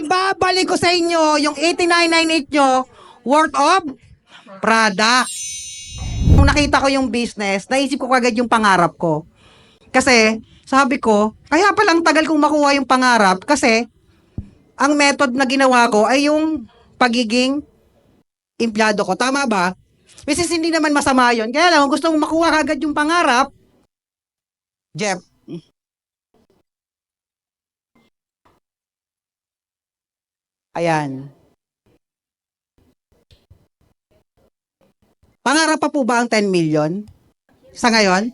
Ibabalik ko sa inyo yung 8998 nyo worth of product. Nung nakita ko yung business, naisip ko kagad yung pangarap ko. Kasi, sabi ko, kaya palang tagal kong makuha yung pangarap kasi ang method na ginawa ko ay yung pagiging empleyado ko. Tama ba? Kasi hindi naman masama yun. Kaya lang, kung gusto mong makuha kagad yung pangarap, Jeff, ayan. Pangarap pa po ba ang 10 million? Sa ngayon?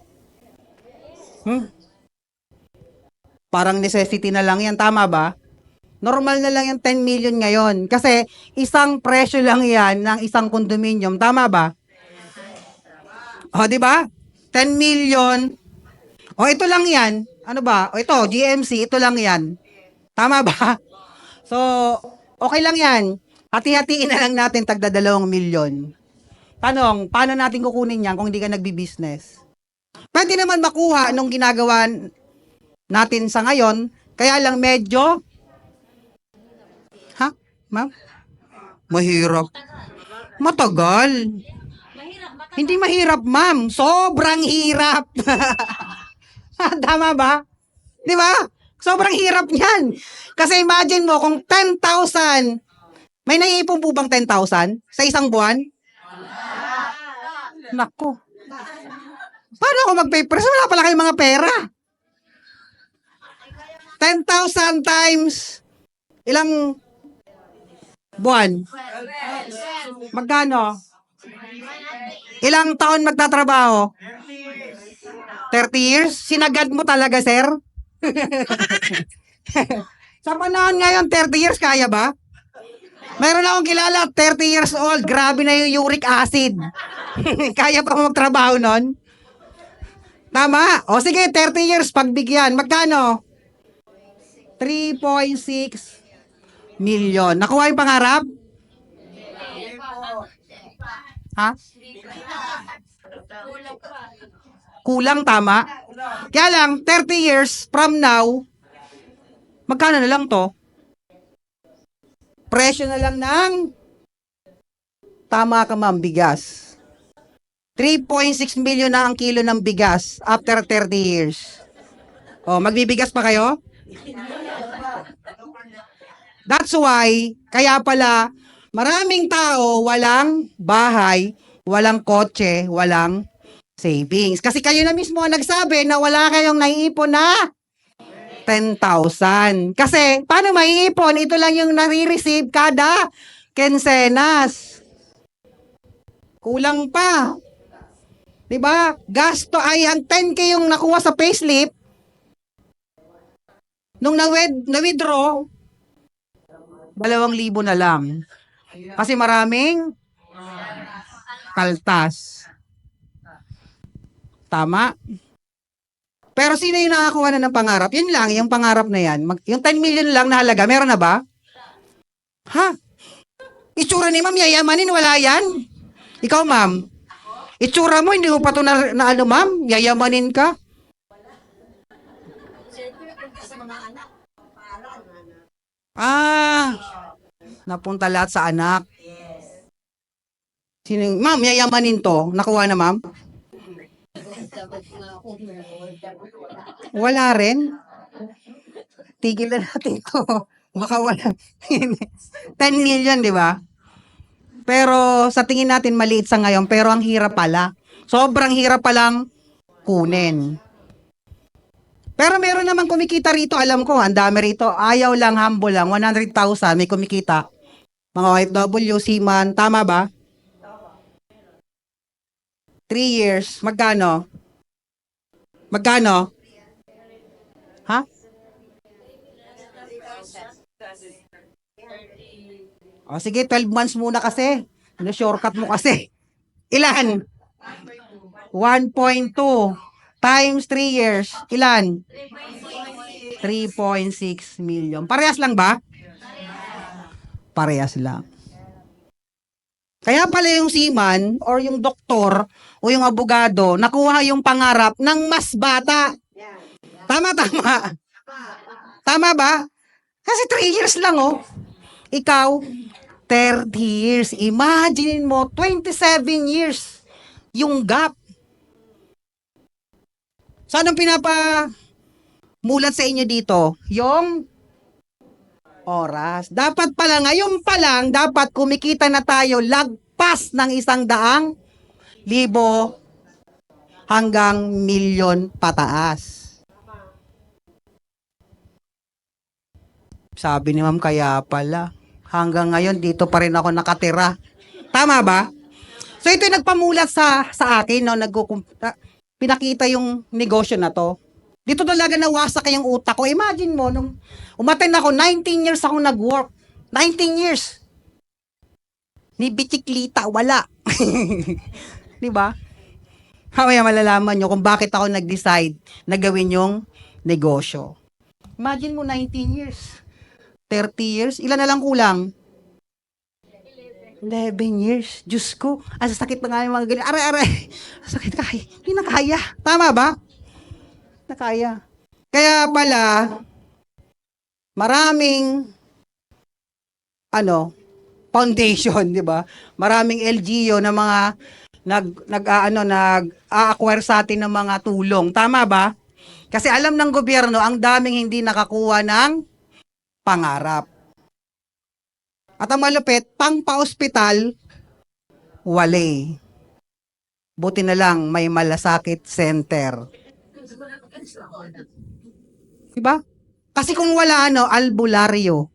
Parang necessity na lang yan. Tama ba? Normal na lang yung 10 million ngayon. Kasi isang presyo lang yan ng isang condominium. Tama ba? O, di ba? 10 million. O, ito lang yan. Ano ba? O, ito, GMC, ito lang yan. Tama ba? So, okay lang yan. Hati-hatiin na lang natin tagda 2 milyon. Tanong, paano natin kukunin yan kung hindi ka nagbi-business? Pwede naman makuha nung ginagawa natin sa ngayon, kaya lang medyo, ha? Ma'am? Mahirap. Matagal. Hindi mahirap, ma'am. Sobrang hirap. Tama ba? Di ba? Sobrang hirap niyan. Kasi imagine mo, kung 10,000, may naiipon po bang 10,000 sa isang buwan? Nako. Paano ako mag-papers? Wala pala kayong mga pera. 10,000 times ilang buwan? Magkano? Ilang taon magtatrabaho? 30 years? Sinagad mo talaga, sir? Sa panahon ngayon, 30 years, kaya ba? Mayroon akong kilala, 30 years old, grabe na yung uric acid. Kaya pa magtrabaho nun? Tama. O sige, 30 years, pagbigyan. Magkano? 3.6 million. Nakuha yung pangarap? Ha? Kulang, tama? Kaya lang, 30 years from now, magkano na lang to? Presyo na lang ng, tama ka ma'am, bigas. 3.6 million na ang kilo ng bigas after 30 years. O, magbibigas pa kayo? That's why, kaya pala, maraming tao, walang bahay, walang kotse, walang savings. Kasi kayo na mismo ang nagsabi na wala kayong naiipon na 10,000. Kasi, paano maiipon? Ito lang yung nare-receive kada kensenas. Kulang pa. Diba? Gasto ay ang 10K yung nakuha sa payslip. Nung na-withdraw, 2,000 na lang. Kasi maraming kaltas. Tama? Pero sino yung nakakuha na ng pangarap? Yun lang, yung pangarap na yan. Yung 10 million lang na halaga, meron na ba? Ha? Itsura ni ma'am, yayamanin, wala yan? Ikaw, ma'am, itsura mo, hindi mo pa ito na ano, ma'am? Yayamanin ka? Ah, napunta lahat sa anak. Sino, ma'am, yayamanin to. Nakuha na, ma'am? Wala rin. Tigil na natin ito. Baka wala. 10 million, di ba? Pero sa tingin natin maliit sa ngayon, pero ang hirap pala. Sobrang hirap palang kunin. Pero meron naman kumikita rito, alam ko, ang dami rito. Ayaw lang, humble lang, 100,000 may kumikita. Mga OFW, seaman, tama ba? 3 years, magkano? Magkano? Ha? O sige, 12 months muna kasi. Ano, shortcut mo kasi. Ilan? 1.2 times 3 years. Ilan? 3.6 million. Parehas lang ba? Parehas lang. Kaya pala yung seaman or yung doktor o yung abogado nakuha yung pangarap ng mas bata. Tama. Tama ba? Kasi 3 years lang, oh. Ikaw, 30 years. Imagine mo, 27 years yung gap. So, anong mulat sa inyo dito? Yung oras. Dapat pala, ngayon pa lang, dapat kumikita na tayo lagpas ng 100,000 hanggang milyon pataas. Sabi ni ma'am, kaya pala. Hanggang ngayon, dito pa rin ako nakatira. Tama ba? So, ito yung nagpamulat sa akin, no? Pinakita yung negosyo na to. Dito talaga nawasak yung utak ko. Imagine mo, nung umaten ako, 19 years ako nag-work. 19 years. Ni bisikleta, wala. Di ba? Mamaya malalaman nyo kung bakit ako nag-decide na gawin yung negosyo. Imagine mo, 19 years. 30 years. Ilan na lang kulang? 11 years. Diyos ko. Ang sakit na nga yung mga ganyan. Aray. Sakit kaya. Hindi na kaya. Tama ba? Na kaya. Kaya pala, maraming foundation, di ba? Maraming LGU na mga nag-a-acquire sa atin ng mga tulong. Tama ba? Kasi alam ng gobyerno, ang daming hindi nakakuha ng pangarap. At ang malupit, pang pa-ospital, wale. Buti na lang may malasakit center. Diba? Kasi kung wala, albularyo.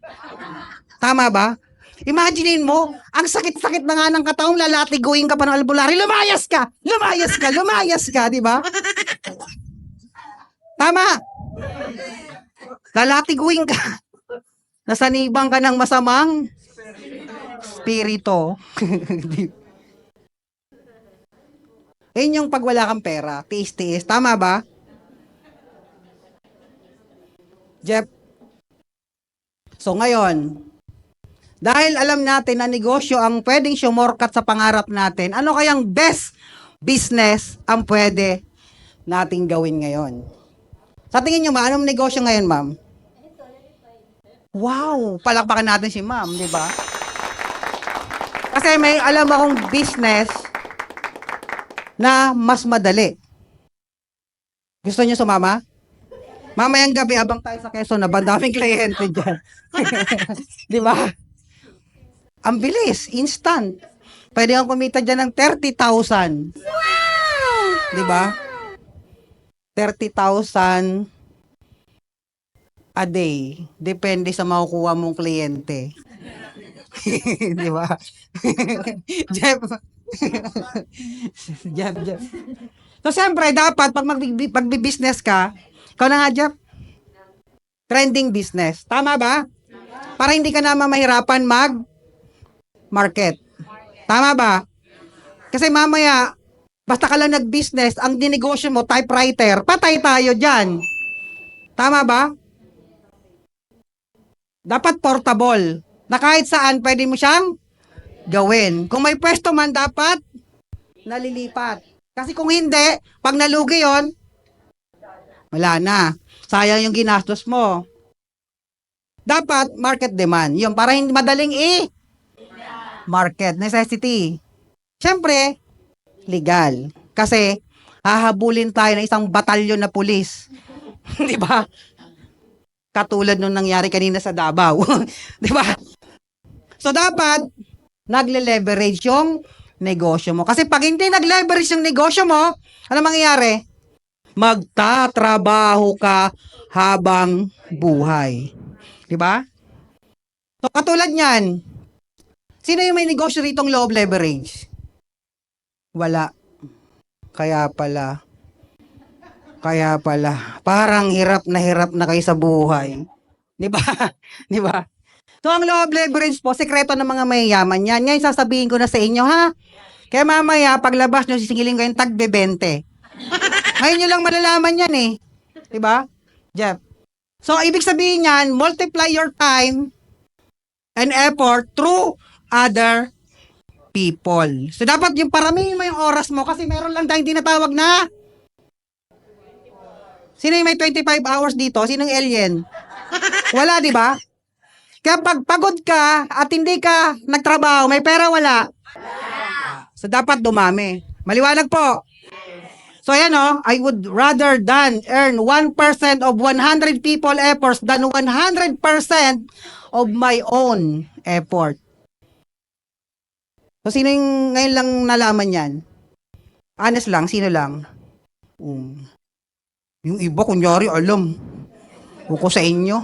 Tama ba? Imaginein mo, ang sakit-sakit na nga ng katawang lalatiguin ka pa ng albularyo. Lumayas ka! Lumayas ka, di ba? Tama! Lalatiguin ka. Nasanibang ka ng masamang spirito. Ayun yung pag wala kang pera, tiis-tiis. Tama ba? Jeff? So ngayon, dahil alam natin na negosyo ang pwedeng sumorkat sa pangarap natin, ano kayang best business ang pwede nating gawin ngayon? Sa tingin nyo, anong negosyo ngayon, ma'am? Wow! Palakpakan natin si ma'am, di ba? Kasi may alam akong business na mas madali. Gusto niyo sumama? Mamayang gabi, abang tayo sa Quezon na bandaming kliyente dyan. Di ba? Ang bilis, instant. Pwede kang kumita dyan ng 30,000. Wow! Di ba? 30,000 a day. Depende sa makukuha mong kliyente. Di ba? Jeff. Jeff. So, siyempre, dapat, pag magbi-business ka, ikaw na nga, Jeff, trending business. Tama ba? Para hindi ka naman mahirapan mag-market. Tama ba? Kasi mamaya, basta ka lang nag-business, ang dinegosyo mo, typewriter, patay tayo dyan. Tama ba? Dapat portable. Na kahit saan, pwede mo siyang gawin. Kung may pwesto man, dapat nalilipat. Kasi kung hindi, pag nalugi yon, wala na. Sayang yung ginastos mo. Dapat market demand. Yung para hindi madaling market necessity. Siyempre, legal. Kasi hahabulin tayo ng isang batalyon na pulis. Di ba? Katulad nung nangyari kanina sa Davao. Di ba? So dapat nagle-leverage yung negosyo mo. Kasi pag hindi nag-leverage yung negosyo mo, ano mangyayari? Magtatrabaho ka habang buhay. Di ba? So, katulad niyan, sino yung may negosyo ritong low leverage? Wala. Kaya pala, parang hirap na kayo sa buhay. Di ba? Di ba? So, ang low leverage po, sekreto ng mga mayayaman yan. Ngayon, sasabihin ko na sa inyo, ha? Kaya mamaya, paglabas nyo, sisingilin ko yung tagbe-20. Ngayon nyo lang malalaman yan eh. Diba? Jeff. So, ibig sabihin yan, multiply your time and effort through other people. So, dapat yung paramihin mo yung oras mo kasi meron lang tayong tinatawag na sino yung may 25 hours dito? Sinong alien? Wala, di ba? Kaya pag pagod ka at hindi ka nagtrabaho, may pera wala. So, dapat dumami. Maliwanag po. So, ayan I would rather than earn 1% of 100 people efforts than 100% of my own effort. So, sino yung ngayon lang nalaman yan? Honest lang, sino lang? Yung iba, kunyari, alam. Ko sa inyo.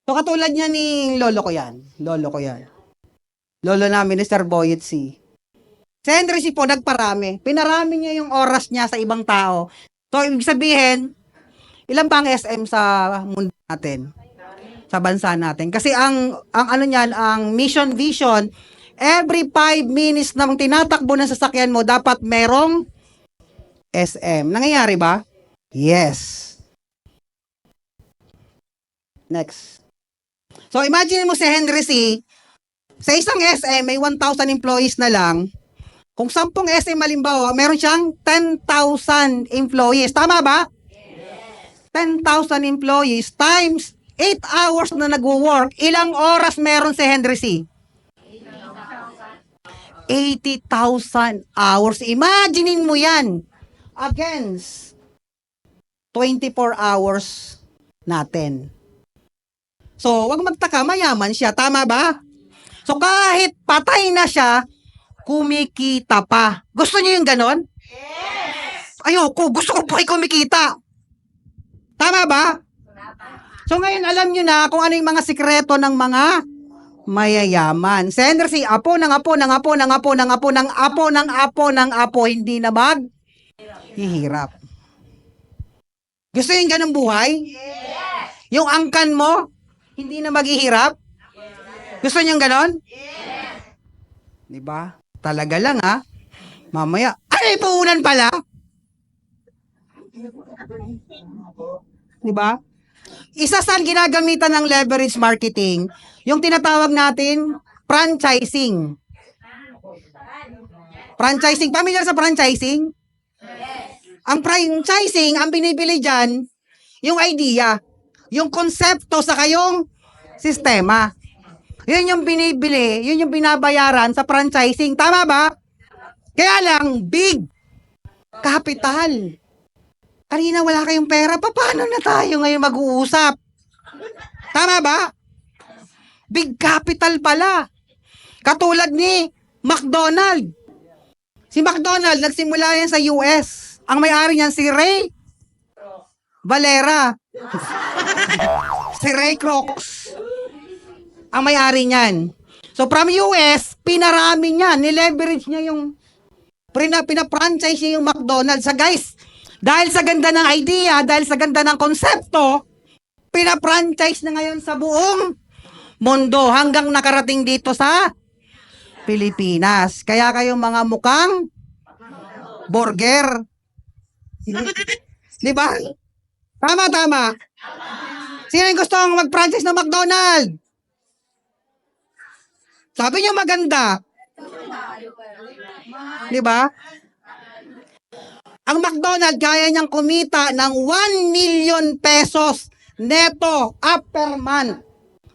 So, katulad niya ni lolo ko yan. Lolo ko yan. Lolo namin ni Sir Boyet C. Si Henry C. po, nagparami. Pinarami niya yung oras niya sa ibang tao. So, ibig sabihin, ilan pa ang SM sa mundo natin? Sa bansa natin. Kasi ang ano niyan, ang mission vision, every 5 minutes na tinatakbo ng sasakyan mo, dapat merong SM. Nangyayari ba? Yes. Next. So, imagine mo si Henry C. Sa isang SM, may 1,000 employees na lang. Kung 10 SM halimbawa, meron siyang 10,000 employees. Tama ba? Yes. 10,000 employees times 8 hours na nagwo-work. Ilang oras meron si Henry C? 80,000 hours. Imaginein mo yan. Against 24 hours natin. So, wag magtaka, mayaman siya. Tama ba? So, kahit patay na siya, kumikita pa. Gusto niyo yung ganon? Yes! Ayoko, gusto ko pa kumikita. Tama ba? So, ngayon alam niyo na kung ano yung mga sikreto ng mga mayayaman. Si Henry C. Apo ng apo ng apo ng apo ng apo ng apo ng apo ng apo, hindi na hihirap. Gusto yung ganong buhay? Yes! Yung angkan mo, hindi na maghihirap? Yes! Gusto niyo yung ganon? Yes! Diba? Talaga lang Mamaya, ay puhunan pala. Diba? Isa sa ginagamitan ng leverage marketing, yung tinatawag natin franchising. Franchising, familiar sa franchising? Ang franchising, ang binibili dyan, yung idea, yung konsepto sa kayong sistema. Yun yung binibili, yun yung binabayaran sa franchising. Tama ba? Kaya lang, big capital. Kanina wala kayong pera, paano na tayo ngayon mag-uusap? Tama ba? Big capital pala. Katulad ni McDonald. Si McDonald, nagsimula yan sa US. Ang may-ari niyan si Ray Valera. Si Ray Kroc. Ang may-ari niyan. So from US, pinarami niya, nileverage niya yung pina-franchise niya yung McDonald's. Sa guys, dahil sa ganda ng idea, dahil sa ganda ng konsepto, pina-franchise na ngayon sa buong mundo hanggang nakarating dito sa Pilipinas. Kaya kayong mga mukhang burger. Di ba? Tama. Sino yung gusto mag-franchise ng McDonald's? Sabi niyo maganda. Di ba? Ang McDonald's kaya niyang kumita ng 1 million pesos neto per month.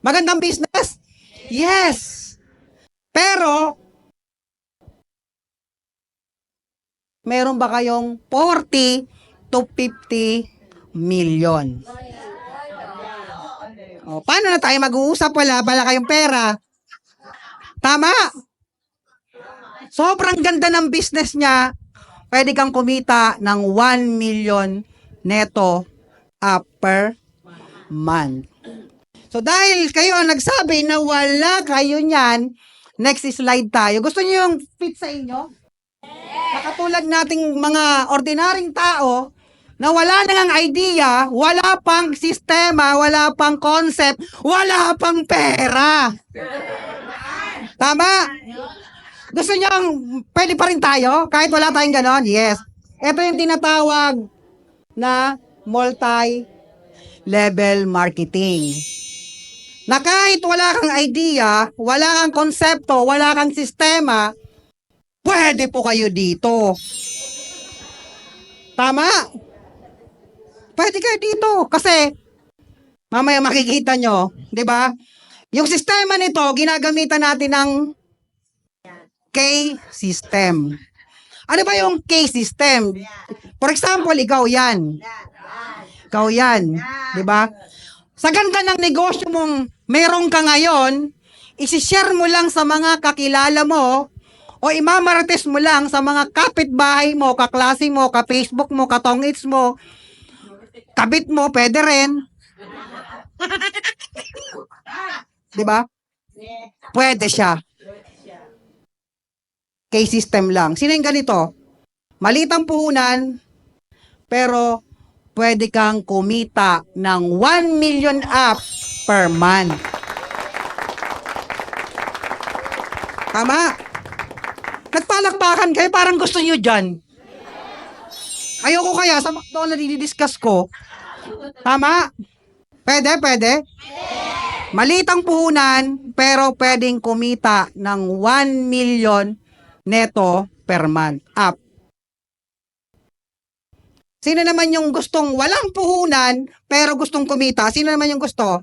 Magandang business? Yes. Pero, meron ba kayong 40 to 50 million? Paano na tayo mag-uusap? Wala kayong pera. Tama. Sobrang ganda ng business niya. Pwede kang kumita ng 1 million neto per month. So dahil kayo ang nagsabi na wala kayo niyan, next slide tayo. Gusto niyo yung fit sa inyo? Nakatulad nating mga ordinaryong tao na wala nang idea, wala pang sistema, wala pang concept, wala pang pera. Tama? Gusto niyo pwede pa rin tayo kahit wala tayong ganon? Yes. Ito yung tinatawag na multi-level marketing. Na kahit wala kang idea, wala kang konsepto, wala kang sistema, pwede po kayo dito. Tama? Pwede kayo dito kasi Mamaya makikita nyo, di ba? Yung sistema nito, ginagamitan natin ng K-system. Ano ba yung K-system? For example, ikaw yan. Ikaw yan. Di ba? Sa ganda ng negosyo mong meron ka ngayon, isi-share mo lang sa mga kakilala mo o imamarates mo lang sa mga kapitbahay mo, kaklase mo, ka-Facebook mo, katongits mo, kabit mo, pwede rin. Di ba? Pwede siya. K-system lang. Sino yung ganito? Maliit ang puhunan, pero pwede kang kumita ng 1 million up per month. Tama? Nagpalakpakan kayo, parang gusto nyo dyan. Ayoko kaya sa McDonald's didiscuss ko. Tama? Pwede, pwede? Maliit ang puhunan, pero pwedeng kumita ng 1 million neto per month. Up. Sino naman yung gustong walang puhunan, pero gustong kumita? Sino naman yung gusto?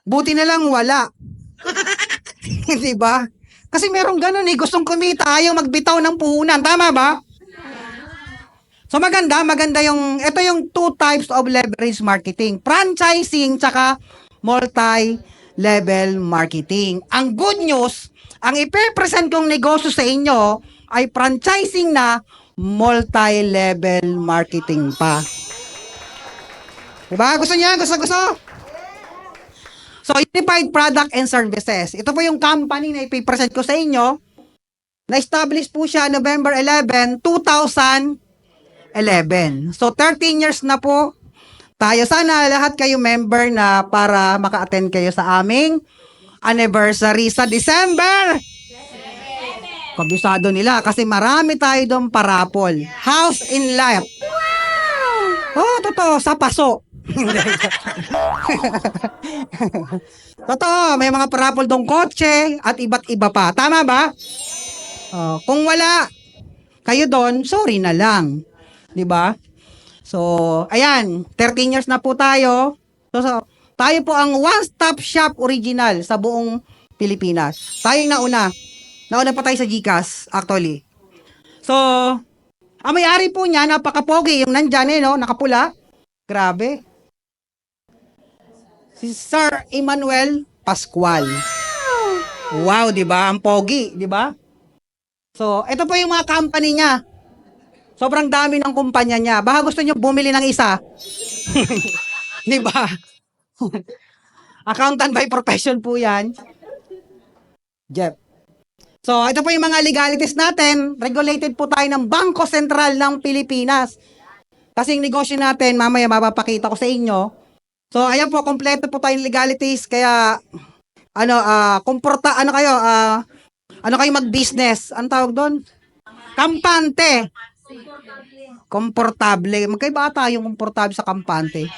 Buti na lang wala. Di ba? Kasi merong ganun eh, gustong kumita, ayaw magbitaw ng puhunan. Tama ba? So maganda yung, ito yung two types of leverage marketing. Franchising, tsaka multi-level marketing. Ang good news, ang ipe-present kong negosyo sa inyo ay franchising na multi-level marketing pa. Diba? Gusto niya? Gusto? So, Unified Product and Services. Ito po yung company na ipipresent ko sa inyo. Na-establish po siya November 11, 2011. So, 13 years na po tayo. Sana lahat kayo member na para maka-attend kayo sa aming anniversary sa December. Kabisado nila kasi marami tayo doon parapol. House in Life. Oh, totoo, sa paso. Totoo, may mga parapol doon kotse at iba't iba pa. Tama ba? Kung wala kayo doon, sorry na lang. 'Di ba? So, ayan, 13 years na po tayo. So, tayo po ang one-stop shop original sa buong Pilipinas. Tayo yung nauna. Nauna pa tayo sa GCash, actually. So, ang may-ari po niya, napaka-pogi. Yung nandyan no? Nakapula. Grabe. Si Sir Emmanuel Pascual. Wow, di ba? Ang pogi, di ba? So, ito po yung mga company niya. Sobrang dami ng kumpanya niya. Baka gusto niyo bumili ng isa. Di ba? Accountant by profession po yan. Jeff. So, ito po yung mga legalities natin. Regulated po tayo ng Bangko Sentral ng Pilipinas. Kasi yung negosyo natin, mamaya mapapakita ko sa inyo. So, ayan po, kompleto po tayong legalities. Kaya, ano kayo mag-business? Ano tawag doon? Kampante. Komportable. Magkaiba ata yung komportable sa kampante.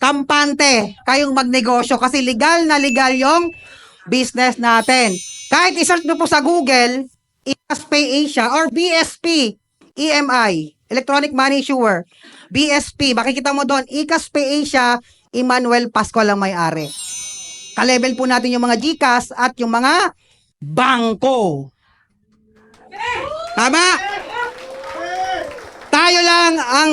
Kampante. Kayong magnegosyo. Kasi legal na legal yung business natin. Kahit i-search mo po sa Google, iCash Pay Asia or BSP, EMI, Electronic Money Issuer, BSP, makikita mo doon, iCash Pay Asia, Emmanuel Pascual ang may-ari. Ka-level po natin yung mga GCash at yung mga bangko. Tama? Tayo lang ang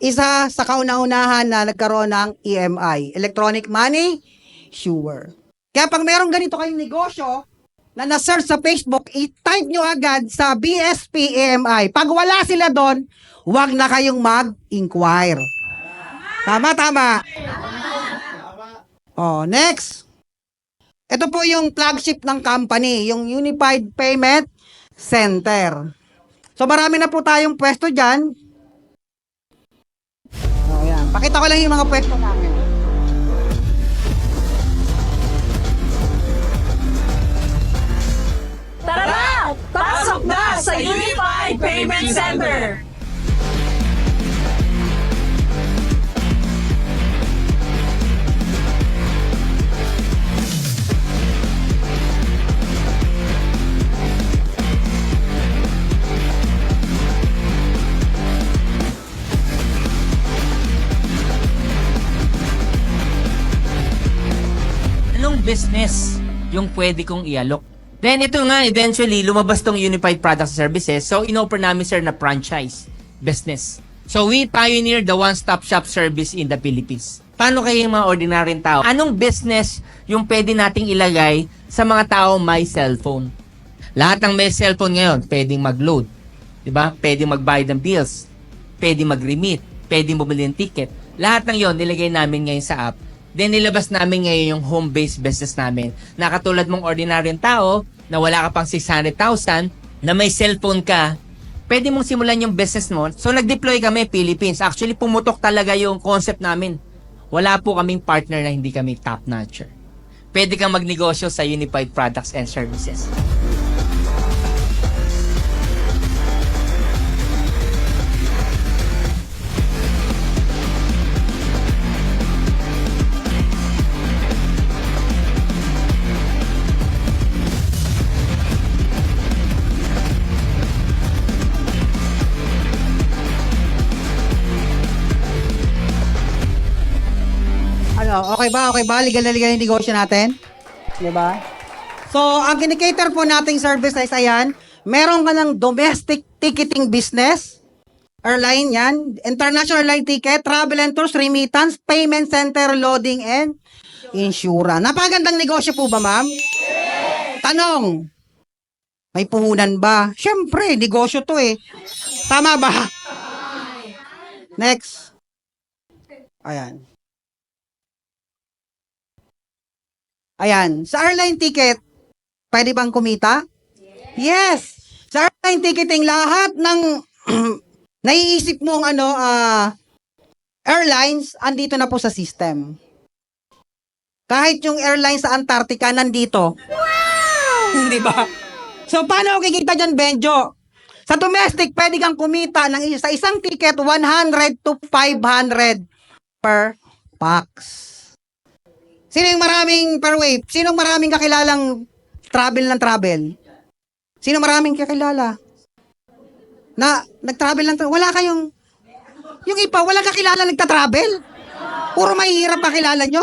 isa sa kauna-unahan na nagkaroon ng EMI, Electronic Money Issuer. Kaya pag meron ganito kayong negosyo na na-search sa Facebook, i-type nyo agad sa BSP EMI. Pag wala sila doon, huwag na kayong mag-inquire. Tama. Oh, next. Ito po yung flagship ng company, yung Unified Payment Center. So marami na po tayong pwesto dyan. Ayan. Pakita ko lang yung mga pwesto namin. Tara! Pasok na sa Unified Payment Center! business yung pwede kong ialok. Then ito nga, eventually, lumabas tong Unified Products and Services. So, inoffer namin, sir, na franchise business. So, we pioneered the one-stop shop service in the Philippines. Paano kayo yung mga ordinaryong tao? Anong business yung pwede nating ilagay sa mga tao may cellphone? Lahat ng may cellphone ngayon, pwedeng mag-load. Diba? Pwedeng magbayad ng bills. Pwedeng mag-remit. Pwedeng bumili ng ticket. Lahat ng yon nilagay namin ngayon sa app. Then nilabas namin ngayon yung home-based business namin. Na katulad mong ordinaryong tao, na wala ka pang 600,000, na may cellphone ka, pwede mong simulan yung business mo. So nag-deploy kami Philippines. Actually, pumutok talaga yung concept namin. Wala po kaming partner na hindi kami top-notcher. Pwede kang magnegosyo sa Unified Products and Services. Ano, okay ba? Okay ba? Legal na legal yung negosyo natin? Di ba? So, ang kinikater po nating service is ayan, meron ka ng domestic ticketing business, airline yan, international airline ticket, travel and tours, remittance, payment center, loading, and insurance. Napakagandang negosyo po ba, ma'am? Tanong, may puhunan ba? Siyempre, negosyo to eh. Tama ba? Next. Ayan. Ayan, sa airline ticket, pwede bang kumita? Yes! Sa airline ticketing, lahat ng naiisip mong airlines, andito na po sa system. Kahit yung airline sa Antarctica, nandito. Wow! Di ba? So, paano kikita dyan, Benjo? Sa domestic, pwede kang kumita sa isang ticket, 100 to 500 per pax. Sino yung maraming per wave? Sino maraming kakilalang travel ng travel? Sino maraming kakilala? Na nag-travel ng travel? Wala kayong... Yung iba, wala kakilala nagta-travel? Puro mahihirap kakilala nyo?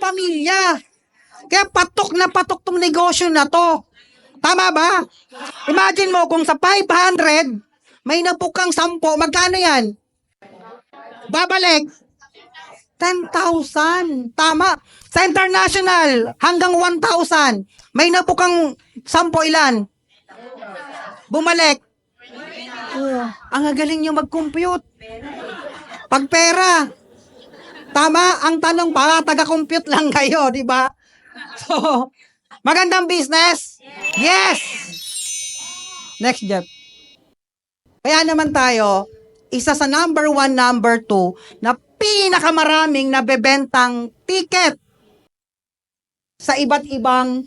Pamilya. Kaya patok na patok tong negosyo na to. Tama ba? Imagine mo kung sa 500, may napukang 10, magkano yan? Babalik. 10,000. Tama. Sa international, hanggang 1,000. May napukang 10 ilan? Bumalik. Oh, ang galing nyo mag-compute. Pag pera. Tama. Ang tanong, para taga-compute lang kayo, di ba? So, magandang business? Yes! Next, Jeff. Kaya naman tayo, isa sa number 1, number 2, na pinakamaraming nabebentang ticket sa iba't ibang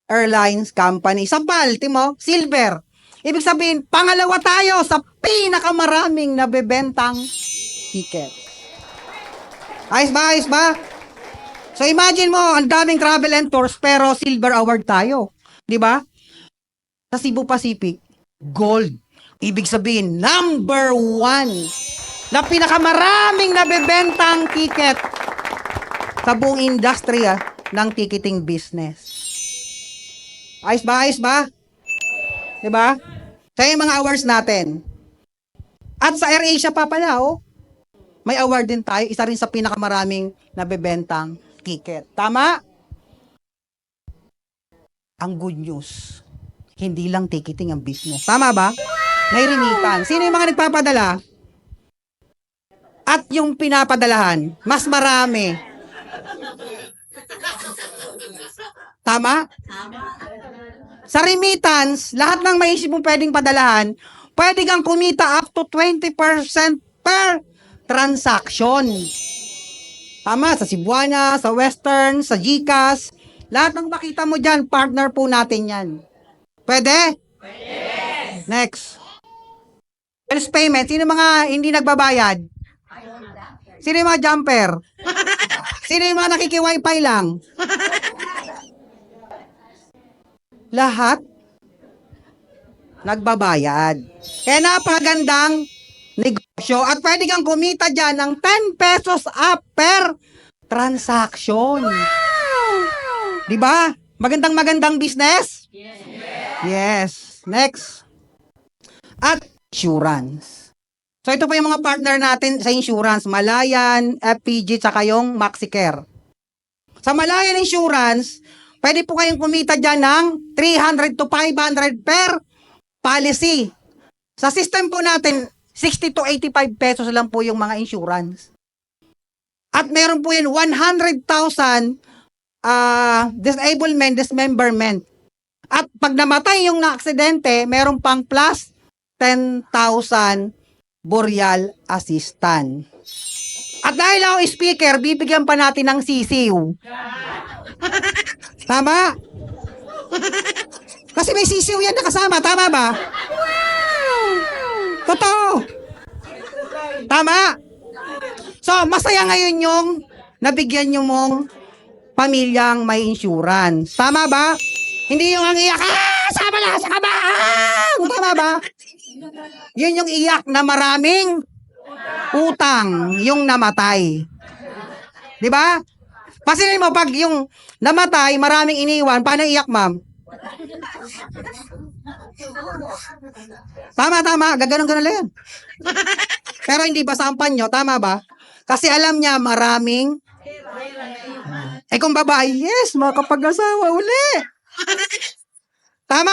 airlines company. Sa Baltimore, Silver. Ibig sabihin, pangalawa tayo sa pinakamaraming nabebentang ticket. Ayos ba? Ayos ba? So imagine mo, ang daming travel and tours, pero Silver Award tayo. Di ba? Sa Cebu Pacific, Gold. Ibig sabihin, number 1 na pinakamaraming nabebentang ticket sa buong industriya ng ticketing business. Ayos ba? Ayos ba? Diba? Sa yung mga awards natin. At sa AirAsia pa pala, oh, may award din tayo. Isa rin sa pinakamaraming nabebentang ticket. Tama? Ang good news, hindi lang ticketing ang business. Tama ba? May remittance. Sino yung mga nagpapadala? At yung pinapadalahan, mas marami. Tama? Sa remittance, lahat ng maisip mong pwedeng padalahan, pwede kang kumita up to 20% per transaction. Tama? Sa Cebuana, sa Western, sa GCash, lahat ng makita mo dyan, partner po natin yan. Pwede? Pwede. Next. Bills payment, sino mga hindi nagbabayad? Sino yung mga jumper? Sino yung mga nakiki-wifi lang? Lahat nagbabayad. Kaya napagandang negosyo at pwede kang kumita dyan ng 10 pesos up per transaction. Di ba? Magandang business? Yes. Next. At insurance. So ito po yung mga partner natin sa insurance. Malayan, FPG, tsaka yung MaxiCare. Sa Malayan Insurance, pwede po kayong kumita dyan ng 300 to 500 per policy. Sa system po natin, 60 to 85 pesos lang po yung mga insurance. At meron po yun 100,000 dismemberment. At pag namatay yung na-aksidente, meron pang plus 10,000 burial assistance. At dahil ako speaker, bibigyan pa natin ng sisiw. Tama? Kasi may sisiw yan nakasama, tama ba? Totoo. Tama? So, masaya ngayon yung nabigyan nyo mong pamilyang may insurance. Tama ba? Hindi yung ang iyak, sama na sa kabang! Tama ba? Yun yung iyak na maraming utang yung namatay. Di ba? Pansinin mo, pag yung namatay, maraming iniwan, paano iyak, ma'am? Tama, gaganon-ganon lang yan. Pero hindi ba sampan nyo, tama ba? Kasi alam niya, maraming kung babae, yes, makapag-asawa uli. Tama.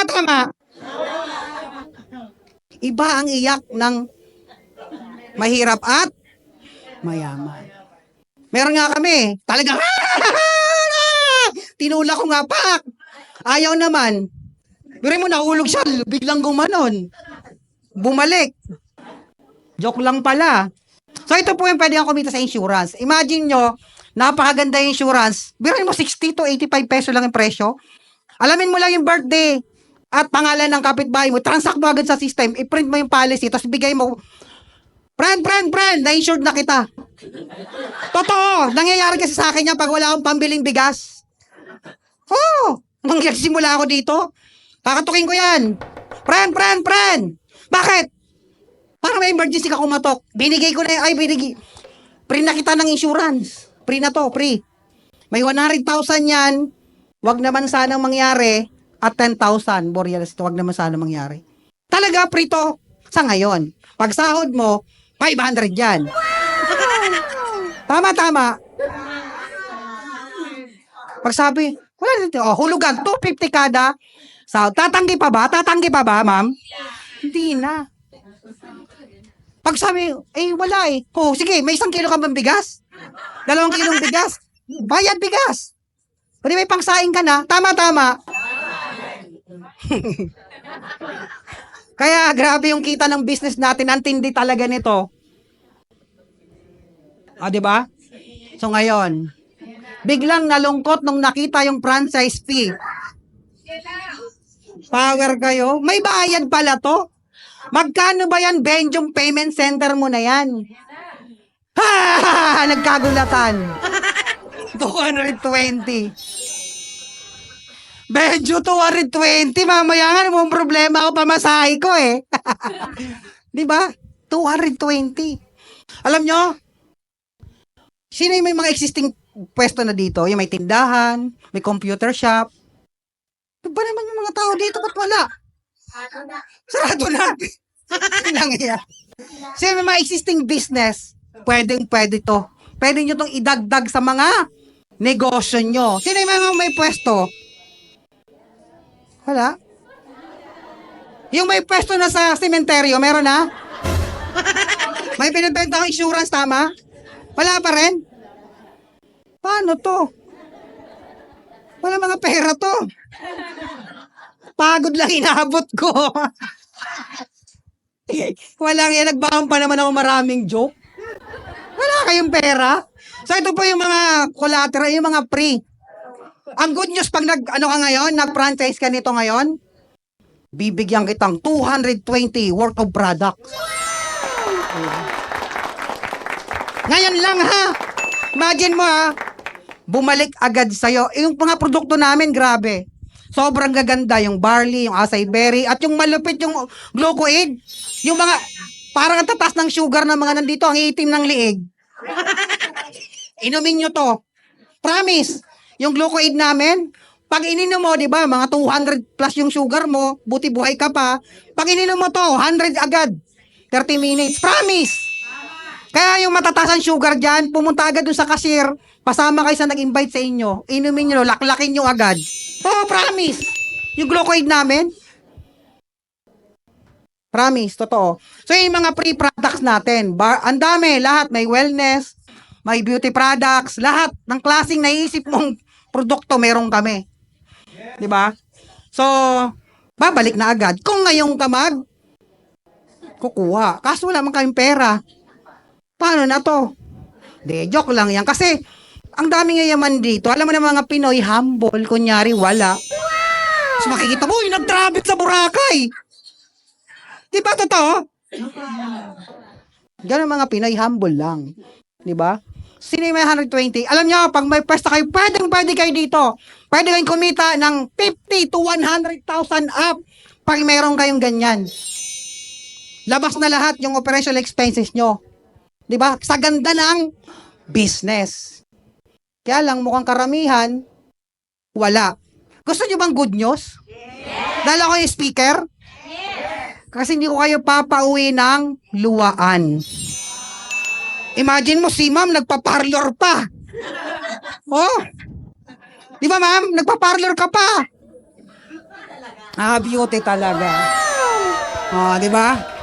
Iba ang iyak ng mahirap at mayaman. Meron nga kami, talagang tinula ko nga pak. Ayaw naman. Pero mo nahulog siya, biglang gumanon. Bumalik. Joke lang pala. So ito po yung pwede kang kumita sa insurance. Imagine nyo, napakaganda yung insurance. Biruin mo 60 to 85 peso lang yung presyo. Alamin mo lang yung birthday at pangalan ng kapitbahay mo. Transact mo agad sa system. I-print mo yung policy, tapos bigay mo. Friend, na-insured na kita. Totoo, nangyayari kasi sa akin yan pag wala akong pambiling bigas. Oh, nung nagsimula ako dito, kakatukin ko yan. Friend. Bakit? Para may emergency ka kumatok. Binigay ko na Free na kita ng insurance. Free na to, free. May 100,000 yan. Wag naman sanang mangyari. At 10,000, Borealis, wag naman sanang mangyari. Talaga, free to. Sa ngayon. Pag sahod mo, 500 yan. Tama. Pag sabi, wala dito, hulugan, 250 kada. So, tatanggi pa ba, ma'am? Hindi na. Pag sabi, wala eh. Oh, sige, may 1 kilo ka bang bigas? 2 kilong bigas? Bayad bigas. Pwede may pangsaing ka na. Tama. Kaya grabe yung kita ng business natin. Ang tindi talaga nito. Di ba? So ngayon, biglang nalungkot nung nakita yung franchise fee. Power kayo. May bayad pala to. Magkano ba yan? Benjong Payment Center mo na yan. Nagkagulatan. 220. Benjo 220, mamaya nga namang problema ako pamasahe ko eh. Di ba? 220. Alam nyo, sino yung may mga existing pwesto na dito? Yung may tindahan, may computer shop. Ano ba naman yung mga tao dito? Ba't wala? Sarado na. Lang yan. Sino may mga existing business? Pwede to. Pwede nyo tong idagdag sa mga negosyo nyo. Sino yung mga may pwesto? Wala. Yung may pwesto na sa sementeryo, meron na? May pinibenta ng insurance, tama? Wala pa rin? Paano to? Wala mga pera to. Pagod lang inaabot ko. Walang yan, nagbaon pa naman ako maraming joke. Wala kayong pera. So ito po yung mga collateral, yung mga free. Ang good news pag nag-franchise ka nito ngayon, bibigyan kitang 220 worth of products. Ngayon lang ha. Imagine mo ha. Bumalik agad sa'yo. Yung mga produkto namin, grabe. Sobrang gaganda. Yung barley, yung acai berry, at yung malupit yung glucoid. Yung mga, parang ang tatas ng sugar ng mga nandito, ang itim ng liig. Inumin nyo to. Promise. Yung glucose namin, pag ininom mo, di ba, mga 200 plus yung sugar mo, buti buhay ka pa. Pag ininom mo to, 100 agad. 30 minutes. Promise. Kaya yung matatasan sugar dyan, pumunta agad dun sa cashier, pasama kayo sa nag-invite sa inyo, inumin nyo, laklakin nyo agad. Oh, promise. Yung glucose namin, promise, totoo. So, yung mga free products natin, ang dami, lahat, may wellness, may beauty products, lahat ng klaseng naisip mong produkto, meron kami. Di ba? So, babalik na agad. Kung ngayong ka kukuha. Kaso wala man kaming pera. Paano na to? De, joke lang yan. Kasi, ang daming yayaman dito. Alam mo na mga Pinoy, humble, kunyari, wala. So, makikita mo, yung nag-travel sa Boracay. Di ba totoo? Ganun mga Pinoy, humble lang. Di ba? Sino yung may 120? Alam nyo, pag may pwesta kayo, pwede kayo dito. Pwede kayong kumita ng 50 to 100,000 up pag meron kayong ganyan. Labas na lahat yung operational expenses nyo. Di ba? Sa ganda ng business. Kaya lang, mukhang karamihan, wala. Gusto nyo bang good news? Yes. Dahil ako yung speaker? Kasi hindi ko kayo papauwi ng luwaan. Imagine mo si ma'am nagpa-parlor pa. Oh. Di ba ma'am? Nagpa-parlor ka pa. Beauty talaga. Oh, di ba?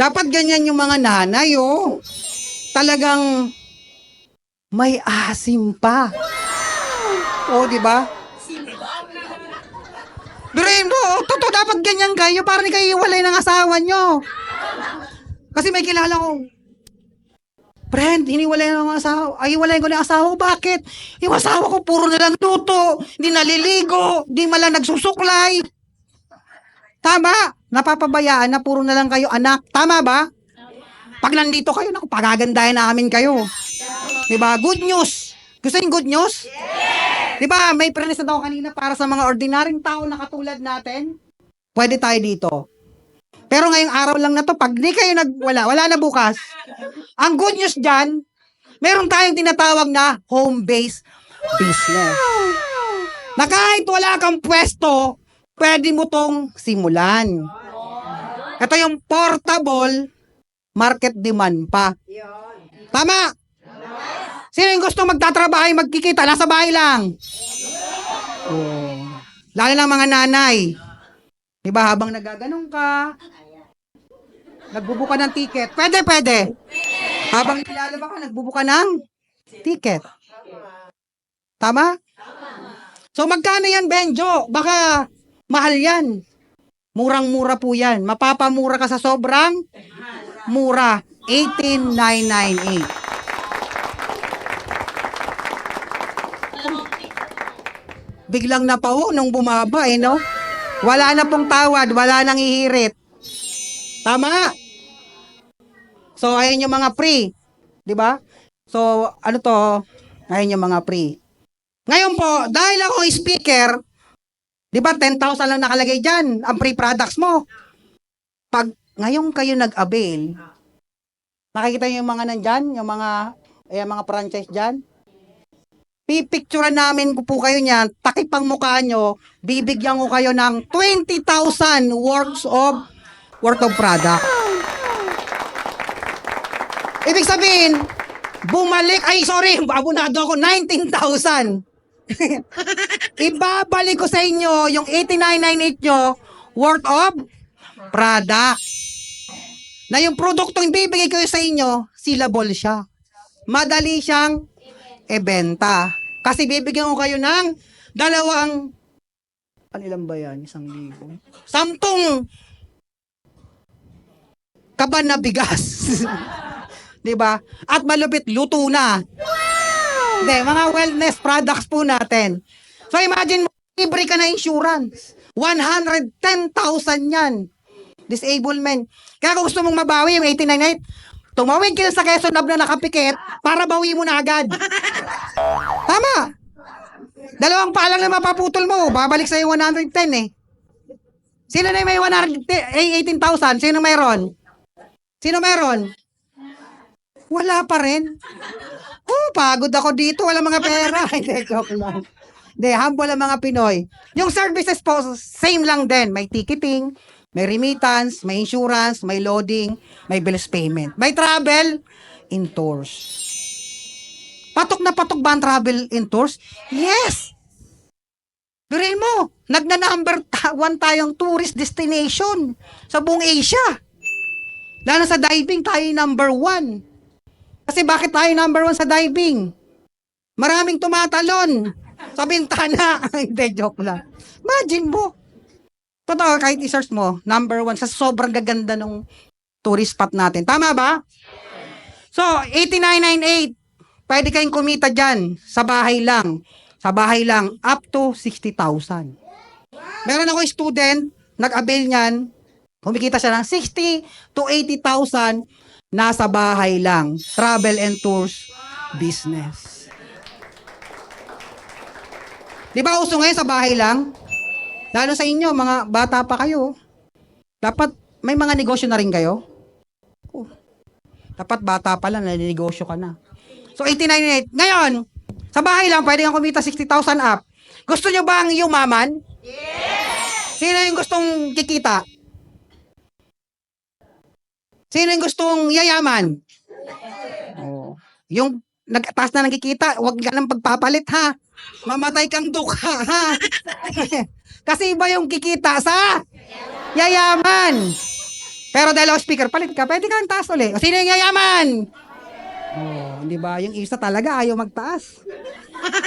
Dapat ganyan yung mga nanay, oh. Talagang may asim pa. Oh, di ba? Biruin mo, totoo dapat ganyan kayo para hindi kayo iwalay ng asawa nyo. Kasi may kilala ko, friend, iniwalay ng asawa. Ay, iwalay ko ng asawa ko. Bakit? Yung asawa ko puro na lang luto, hindi naliligo, hindi malang nagsusuklay. Tama? Napapabayaan na puro na lang kayo anak. Tama ba? Pag nandito kayo, naku, pagagandahin namin kayo. Diba? Good news. Gusto yung good news? Di ba, may present ako kanina para sa mga ordinaryong tao na katulad natin. Pwede tayo dito. Pero ngayong araw lang na to, pag di kayo wala na bukas. Ang good news dyan, meron tayong tinatawag na home-based business. Na kahit wala kang pwesto, pwede mo tong simulan. Ito yung portable market demand pa. Tama? Sino yung gusto magtatrabaho, magkikita, nasa bahay lang? Oh. Lalo ng mga nanay. Diba, habang nagaganong ka, nagbubuka ng ticket. Pwede. Habang ilalaba ka, nagbubuka ng ticket. Tama? So, magkano yan, Benjo? Baka mahal yan. Murang-mura po yan. Mapapamura ka sa sobrang mura. 18,998. Biglang napaho nung bumaba no? Wala na pong tawad, wala nang ihirit. Tama? So, ayun yung mga free. Di ba? So, ano to? Ayun yung mga free. Ngayon po, dahil ako speaker, di ba 10,000 lang nakalagay dyan, ang free products mo. Pag ngayon kayo nag-avail, nakikita niyo yung mga nandyan, yung mga franchise dyan, pipicturean namin po kayo niyan, takip ang mukha nyo, bibigyan ko kayo ng 20,000 worth of product. Ibig sabihin, abunado ako, 19,000. Ibabalik ko sa inyo yung 8998 nyo worth of product. Na yung produktong ibibigay ko sa inyo, sellable siya. Madali siyang ibenta. Kasi bibigyan ko kayo ng ilan ba yan? 1,000. 10 kaban na bigas. Diba? At malupit, luto na. Hindi, mga wellness products po natin. So imagine mo, libre ka na insurance. 110,000 yan. Disablement. Kaya kung gusto mong mabawi yung 8998, tumawid ka sa Quezon Hub na nakapikit para bawi mo na agad. Tama. 2 pa lang na mapaputol mo. Babalik sa'yo 110 eh. Sino na may 18,000? Sino meron? Wala pa rin. Oh, pagod ako dito, wala mga pera. Hindi, joke lang. Hindi, humble ang mga Pinoy. Yung services po, same lang din. May ticketing, may remittance, may insurance, may loading, may bills payment. May travel, in tours. Patok na patok ba ang travel in tours? Yes! Birin mo, nagna-number one tayong tourist destination sa buong Asia. Lalo sa diving, tayo number one. Kasi bakit tayo number one sa diving? Maraming tumatalon sa bintana. Hindi, joke lang. Imagine mo. Totoo, kahit i-search mo, number one sa sobrang gaganda ng tourist spot natin. Tama ba? So, 8998. Pwede kayong kumita dyan sa bahay lang. Sa bahay lang, up to 60,000. Meron ako student, nag-avail niyan, kumikita siya ng 60 to 80,000 nasa bahay lang. Travel and tours business. Di ba uso ngayon sa bahay lang? Lalo sa inyo, mga bata pa kayo. Dapat may mga negosyo na rin kayo. Oh, dapat bata pa lang, naninegosyo ka na. So, 89.8. Ngayon, sa bahay lang, pwede kang kumita 60,000 up. Gusto nyo ba ang yumaman? Yes! Sino yung gustong kikita? Sino yung gustong yayaman? Oh. Yung nagtaas na ng kikita, huwag ka nang pagpapalit, ha? Mamatay kang duka, ha? Kasi iba yung kikita sa yayaman. Pero dahil speaker, palit ka, pwede kang taas ulit. Sino yung yayaman? Oh, di ba? Yung isa talaga ayaw magtaas.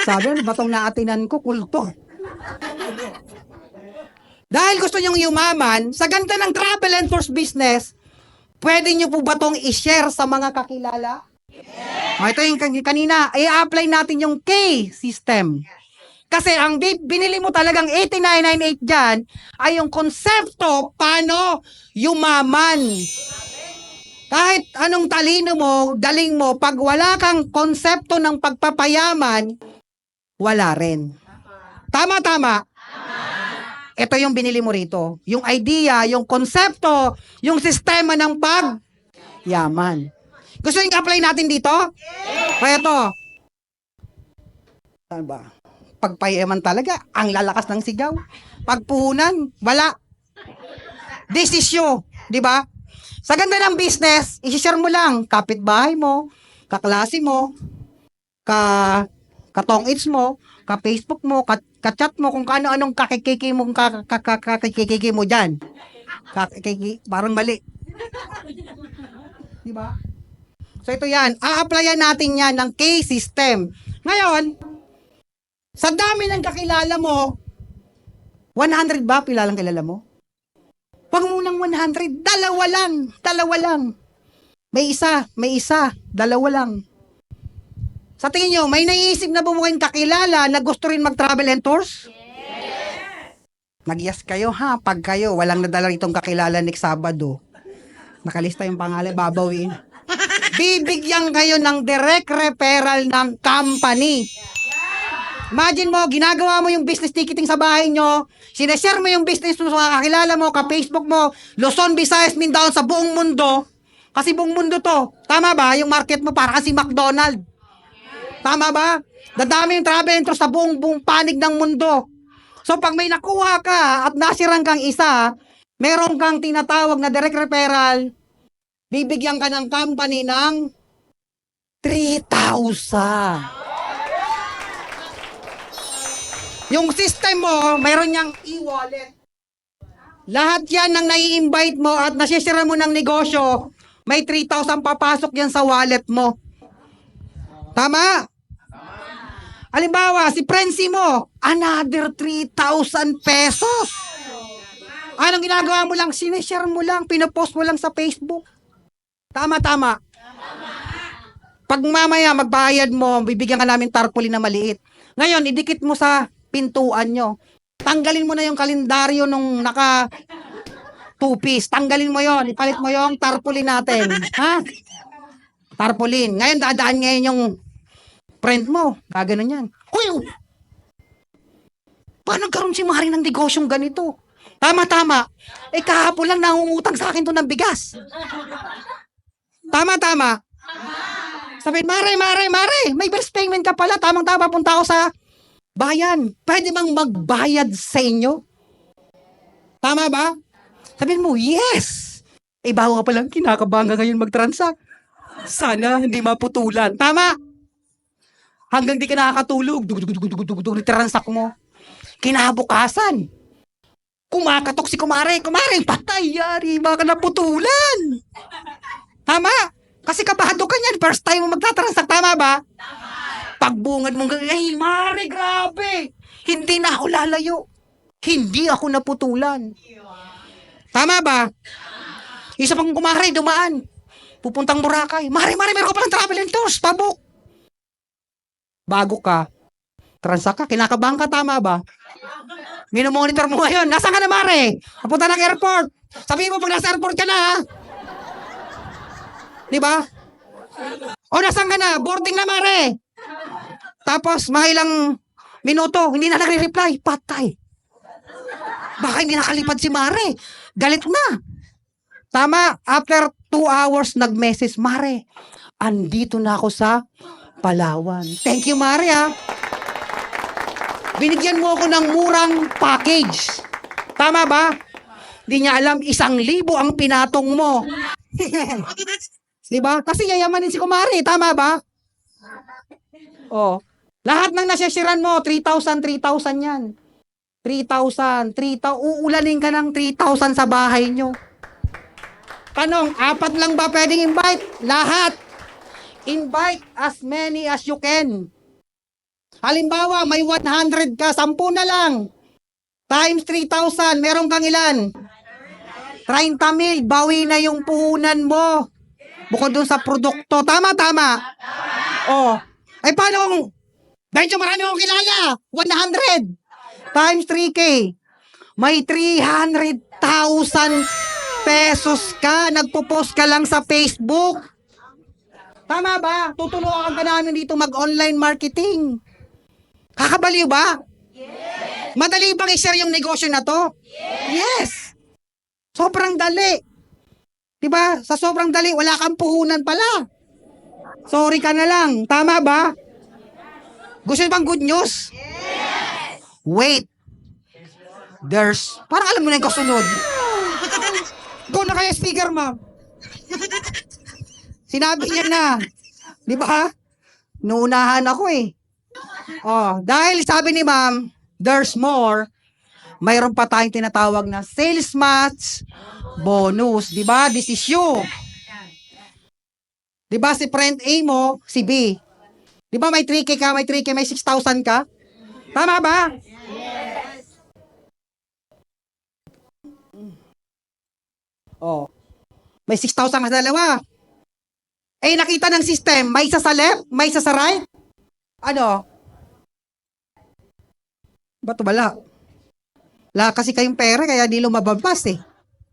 Sabi mo, batong naatinan ko, kulto. Dahil gusto nyong yumaman, sa ganda ng travel and tours business, pwede nyo po ba itong i-share sa mga kakilala? Oh, ito yung kanina, i-apply natin yung K-system. Kasi ang binili mo talagang 8998 dyan, ay yung konsepto paano yumaman. Kahit anong talino mo, galing mo, pag wala kang konsepto ng pagpapayaman, wala rin. Tama. Ito yung binili mo rito. Yung idea, yung konsepto, yung sistema ng pagyaman. Gusto yung apply natin dito? Kaya ito. Saan ba? Pagpayaman talaga, ang lalakas ng sigaw. Pagpuhunan, wala. Desisyo, di ba? Sa ganda ng business, i-share mo lang, kapitbahay mo, kaklase mo, katongits mo, ka-Facebook mo, ka-chat mo, kung ano-anong kakikiki mo, kakikiki mo dyan. Parang mali. Diba? So ito yan, a-applyan natin yan ng K-system. Ngayon, sa dami ng kakilala mo, 100 ba kilalang kilala mo? Huwag munang 100, dalawa lang. May isa, dalawa lang. Sa tingin nyo, may naiisip na bumuking kakilala na gusto rin mag-travel and tours? Yes! Nag-yes kayo ha, pag kayo, walang nadala itong kakilala next Sabado. Nakalista yung pangalan, babawin. Bibigyan kayo ng direct referral ng company. Imagine mo, ginagawa mo yung business ticketing sa bahay nyo, sineshare mo yung business mo sa mga kakilala mo, ka-Facebook mo, Luzon, Visayas, Mindanao, sa buong mundo. Kasi buong mundo to. Tama ba? Yung market mo para kasi McDonald. Tama ba? Dadami yung travel and tours sa buong panig ng mundo. So pag may nakuha ka at nasirang kang isa, meron kang tinatawag na direct referral, bibigyan ka ng company ng 3,000. Yung system mo, mayroon niyang e-wallet. Lahat yan ng nai-invite mo at nasisira mo ng negosyo, may 3,000 papasok yan sa wallet mo. Tama? Halimbawa, si Prensi mo, another 3,000 pesos. Anong ginagawa mo lang? Sinishare mo lang, pinopost mo lang sa Facebook. Tama. Pag mamaya magbayad mo, bibigyan ka namin tarpaulin na maliit. Ngayon, idikit mo sa pintuan nyo. Tanggalin mo na yung kalendaryo nung naka 2-piece. Tanggalin mo yon, ipalit mo yung tarpaulin natin. Ha? Tarpaulin. Ngayon, dadaan ngayon yung friend mo. Gaganon yan. Uy! Paano nagkaroon si Mari ng negosyong ganito? Tama. Kahapon lang nangungutang sa akin to ng bigas. Tama. Sabihin, Mare, may bills payment ka pala. Tamang-tama, punta ako sa bayan. Pwede bang magbayad sa inyo? Tama ba? Sabihin mo, yes! Eh, bago ka palang kinakabanga ngayon mag-transact. Sana hindi maputulan. Tama? Hanggang di ka nakakatulog. Dug, transact mo. Kinabukasan. Kumakatok si kumare. Kumare, patay, yari. Baka naputulan. Tama? Kasi kabado ka niyan. First time mo magtatransact. Tama ba? Pagbungad mong, ay, Mare, grabe. Hindi na ako lalayo. Hindi ako naputulan. Tama ba? Isa pang kumare, dumaan. Pupuntang Boracay. Mare, meron ka palang travel and tours. Pabok. Bago ka. Transact ka. Kinakabahan ka. Tama ba? Minomonitor mo ngayon. Nasaan ka na, Mare? Papunta ng airport. Sabihin mo pag nasa airport ka na, ha? Di ba? O, nasaan ka na? Boarding na, Mare. Tapos, mga ilang minuto, hindi na nagre-reply. Patay. Baka hindi nakalipad si Mare. Galit na. Tama, after 2 hours, nag-message, Mare, andito na ako sa Palawan. Thank you, Mare, ha. Binigyan mo ako ng murang package. Tama ba? Hindi niya alam, 1,000 ang pinatong mo. Diba? Kasi yayamanin si Kumari. Tama ba? Oh. Lahat ng nasyashiran mo, 3,000 yan. 3,000. Uulanin ka ng 3,000 sa bahay nyo. Tanong, 4 lang ba pwedeng invite? Lahat. Invite as many as you can. Halimbawa, may 100 ka, 10 na lang. Times 3,000, meron kang ilan? 30,000, bawi na yung puhunan mo. Bukod dun sa produkto. Tama. Oh. Ay, paano kung medyo marami akong kilala? 100 times 3K. May 300,000 pesos ka. Nagpo-post ka lang sa Facebook. Tama ba? Tutulungan ka namin dito mag-online marketing. Kakabaliw ba? Yes. Madali bang i-share yung negosyo na to? Yes. Sobrang dali. Diba? Sa sobrang dali, wala kang puhunan pala. Sorry ka na lang. Tama ba? Gusto bang good news? Yes. Wait. Parang alam mo na yung kasunod. Go na kaya speaker, ma'am. Sinabi niya na. Diba? Nuunahan ako eh. Oh, dahil sabi ni ma'am, there's more, mayroon pa tayong tinatawag na sales match bonus. Diba? This is you. Diba si friend A mo, si B. Diba may 3K ka, may 3K, may 6,000 ka? Tama ba? Yes. Oh. May 6,000 ka sa dalawa. Eh, nakita ng system, may isa sa left, may isa sa right. Ano? Ba't wala? Wala kasi kayong pera, kaya di lumababas eh.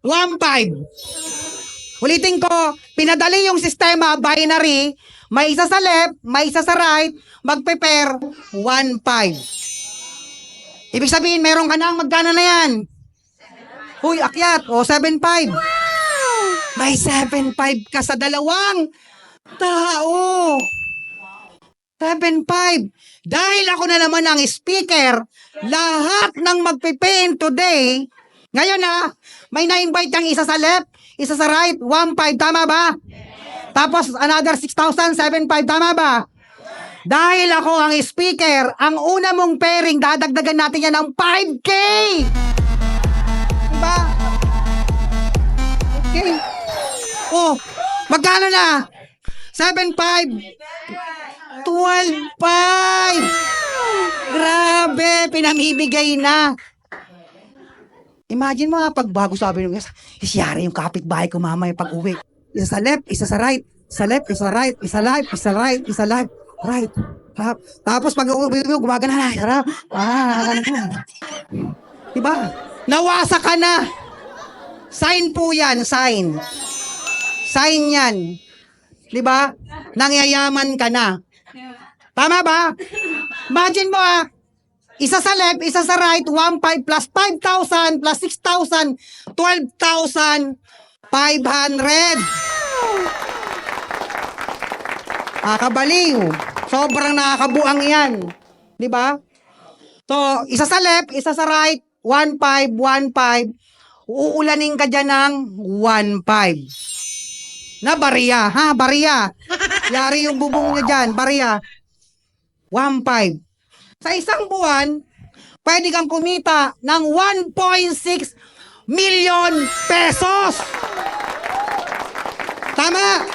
1,500. Ulitin ko, pinadali yung sistema, binary, may isa sa left, may isa sa right, magpe-pair, 1,500. Ibig sabihin, meron ka na magkano na yan? Huy, akyat, o 7,500. May 7,500 ka sa dalawang tao. 7,500. Dahil ako na naman ang speaker, lahat ng magpipain today, ngayon na, may na-invite kang isa sa left, isa sa right, 1,500, tama ba? Tapos another 6,000, 7,500, tama ba? Dahil ako ang speaker, ang una mong pairing, dadagdagan natin yan ng 5K! Diba? Okay. Oh, magkano na? 7,500. 12,500. Grabe, pinamibigay na. Imagine mo nga, pag bago sabi nung isyari yung kapitbahay ko mamaya pag uwi. Isa sa left, isa sa right. Sa left, isa sa right. Isa left, isa right, isa left. Right. Tapos pag uwi, gumagana na. Sarap. Ganun. Diba? Nawasa ka na. Sign po yan, sign. Sign yan. Diba? Nangyayaman ka na. Tama ba? Imagine mo isa sa left, isa sa right, 1,500 plus 5,000 plus 6,000, 12,500. Nakakabaliw. Sobrang nakakabuang yan. Di ba? So, isa sa left, isa sa right, 1.5, 1.5. Uulanin ka dyan ng 1.5. Na bariya, ha? Bariya. Yari yung bubong niya dyan, bariya. 1.5. Sa isang buwan, pwede kang kumita ng 1.6 million pesos. Tama.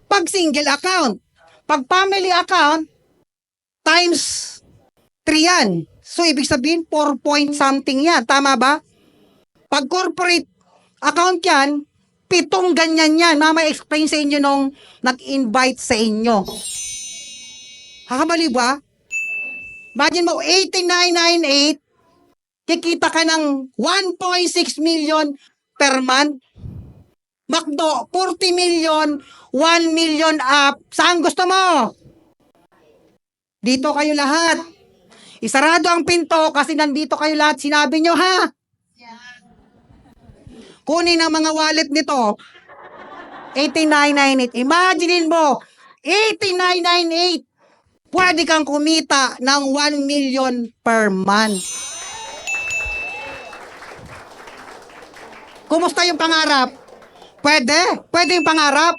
Pag single account, pag family account, times 3 yan. So, ibig sabihin, 4 point something yan. Tama ba? Pag corporate account yan, 7 ganyan yan. Mama, explain sa inyo nung nag-invite sa inyo. Hakamali ba? Imagine mo, 8998, kikita ka ng 1.6 million per month. McDo, 40 million, 1 million up. Saan gusto mo? Dito kayo lahat. Isarado ang pinto kasi nandito kayo lahat. Sinabi nyo, ha? Kunin ang mga wallet nito. 8998. Imagine mo, 8998. Pwede kang kumita ng 1 million per month. Kumusta yung pangarap? Pwede? Pwede yung pangarap?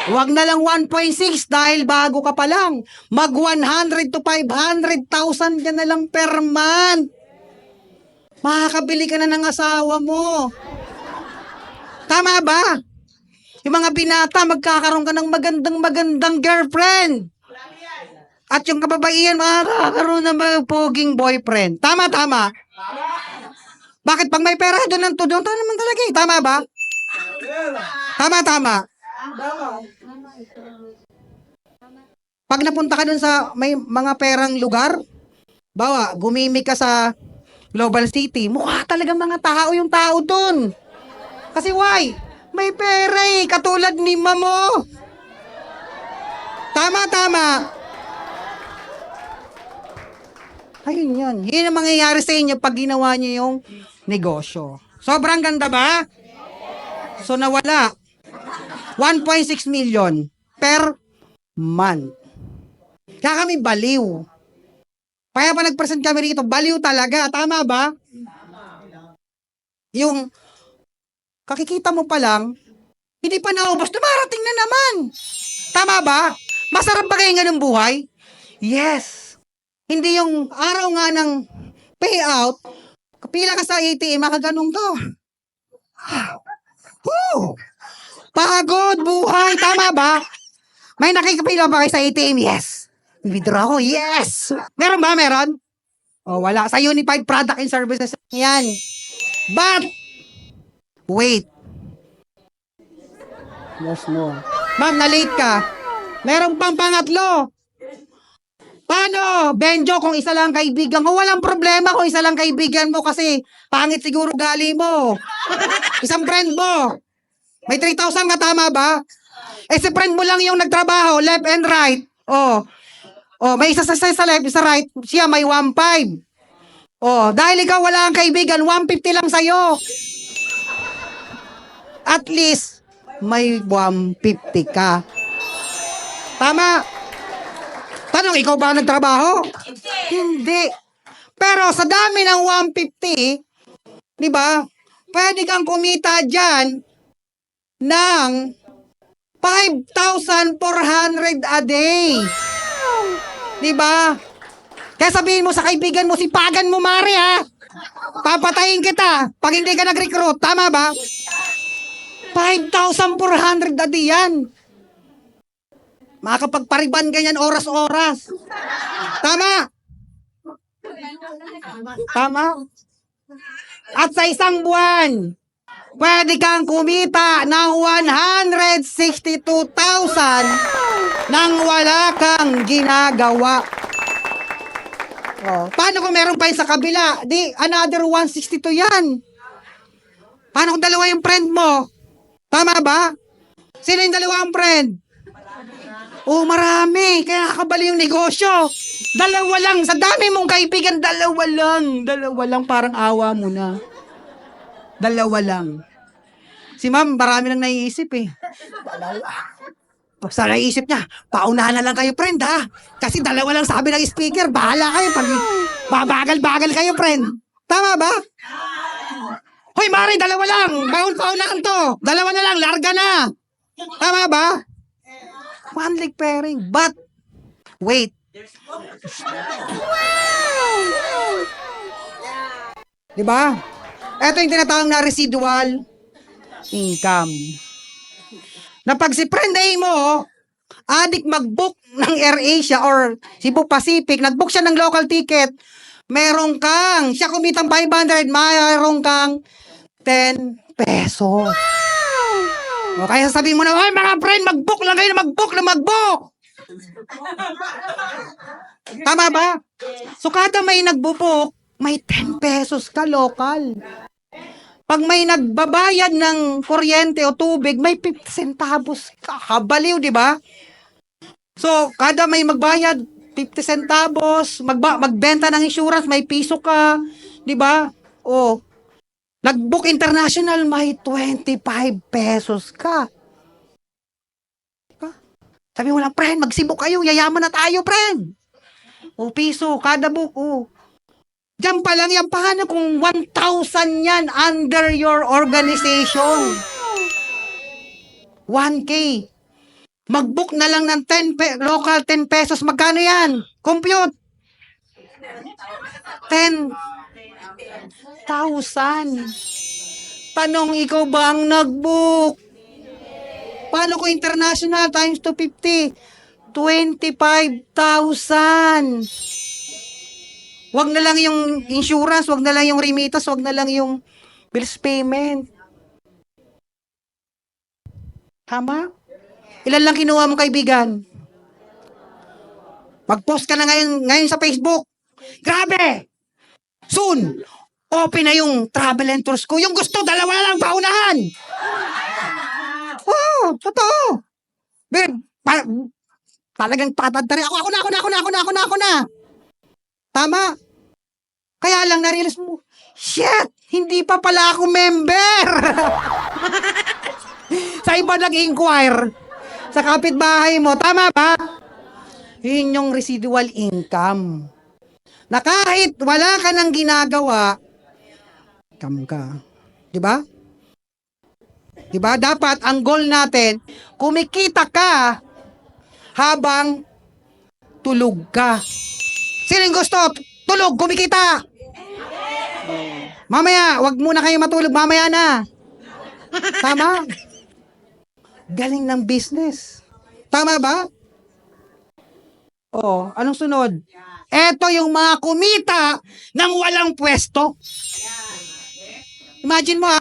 Huwag na lang 1.6 dahil bago ka pa lang. Mag 100 to 500,000 ka na lang per month. Makakabili ka na ng asawa mo. Tama ba? Yung mga binata, magkakaroon ka ng magandang girlfriend. At yung kababaihan, makakaroon ng mga poging boyfriend. Tama. Bakit pag may pera, doon naman talaga eh. Tama ba? Tama. Pag napunta ka dun sa may mga perang lugar, bawa, gumimik ka sa Global City, mukha talagang mga tao yung tao dun. Kasi why? May pera eh, katulad ni Mamo. Tama. Ayun yun. Yun ang mangyayari sa inyo pag ginawa nyo yung negosyo. Sobrang ganda ba? So nawala. 1.6 million per month. Kaya kami baliw. Kaya pa nag-present kami rito, baliw talaga. Tama ba? Yung kakikita mo pa lang, hindi pa naubos, dumarating na naman. Tama ba? Masarap ba kayo nga ng buhay? Yes. Hindi yung araw nga ng payout, kapila ka sa ATM, makaganong to. Woo! Pagod, buhay, tama ba? May nakikapila ba kayo sa ATM? Yes. Withdraw ko, yes. Meron ba? Meron? O, wala. Sa Unified Product and Services, yan. But, wait. Yes, no. Ma'am, na-late ka. Meron pang pangatlo. Paano, Benjo, kung isa lang kaibigan ko? Walang problema kung isa lang kaibigan mo kasi pangit siguro gali mo. Isang friend mo. May 3,000 ka, tama ba? Eh, si friend mo lang yung nagtrabaho, left and right. Oh, may isa sa left, isa right. Siya may 1.5. Oh, dahil ikaw wala kang kaibigan, 150 lang sa'yo. At least, may 150 ka. Tama. Tanong, ikaw ba nagtrabaho? Hindi. Pero sa dami ng 150, di ba, pwede kang kumita dyan ng 5,400 a day. Di ba? Kaya sabihin mo sa kaibigan mo, sipagan mo, Mari, ha? Papatayin kita pag hindi ka nag-recruit. Tama ba? 5,400 a day yan. Makakapagpariban ganyan oras-oras. Tama? At sa isang buwan, pwede kang kumita ng 162,000 nang wala kang ginagawa. Oh, paano kung meron pa yun sa kabila? Di, another 162 yan. Paano kung dalawa yung friend mo? Tama ba? Sino yung dalawang friend? Oh, marami. Kaya nakakabali yung negosyo. Dalawa lang. Sa dami mong kaibigan, dalawa lang. Parang awa mo na. Dalawa lang. Si ma'am, marami nang naiisip eh. Basta naisip niya, paunahan na lang kayo, friend, ha? Kasi dalawa lang sabi ng speaker, bahala kayo. Pag babagal-bagal kayo, friend. Tama ba? Hoy, Mari, dalawa lang. Paunahan to. Dalawa na lang, larga na. Tama ba? One leg pairing. But, wait. Diba? Ito yung tinatawag na residual income. Na pag si friend A mo, adik mag-book ng AirAsia or Cebu Pacific, nag-book siya ng local ticket, meron kang, siya kumitang 500, mayroon kang 10 pesos. O kaya sabihin mo na, ay mga friend, mag-book lang kayo, mag-book na mag-book. Tama ba? So kada may nagbo-book, may 10 pesos ka local. Pag may nagbabayad ng kuryente o tubig, may 50 centavos ka. Kabaliw, di ba? So, kada may magbayad, 50 centavos, magbenta ng insurance, may piso ka, di ba? O, nag-book international, may 25 pesos ka. Diba? Sabi mo lang, friend, magsibo kayo, yayaman na tayo, friend. O, piso, kada book, o. Diyan pa lang yan, paano kung 1,000 yan under your organization? 1K. Mag-book na lang ng local 10 pesos. Magkano yan? Compute. 10,000. Tanong, ikaw ba ang nag-book? Paano kung international times 250? 25,000. Wag na lang yung insurance, wag na lang yung remittance, wag na lang yung bills payment. Tama? Ilan lang kinuha mo, kaibigan? Mag-post ka na ngayon sa Facebook. Grabe! Soon, open na yung travel and tours ko. Yung gusto, dalawa na lang paunahan. Oh, totoo. Talagang patadari. Ako na. Tama. Kaya lang na-realize mo, shit, hindi pa pala ako member. Sa iba nag-inquire, sa kapitbahay mo, tama ba? Yun yung residual income. Na kahit wala ka nang ginagawa, income ka. Diba? Diba? Dapat ang goal natin, kumikita ka habang tulog ka. Sino yung gusto? Tulog, kumikita. Mamaya, wag muna kayo matulog. Mamaya na. Tama? Galing ng business. Tama ba? Oh, anong sunod? Eto yung mga kumita ng walang pwesto. Imagine mo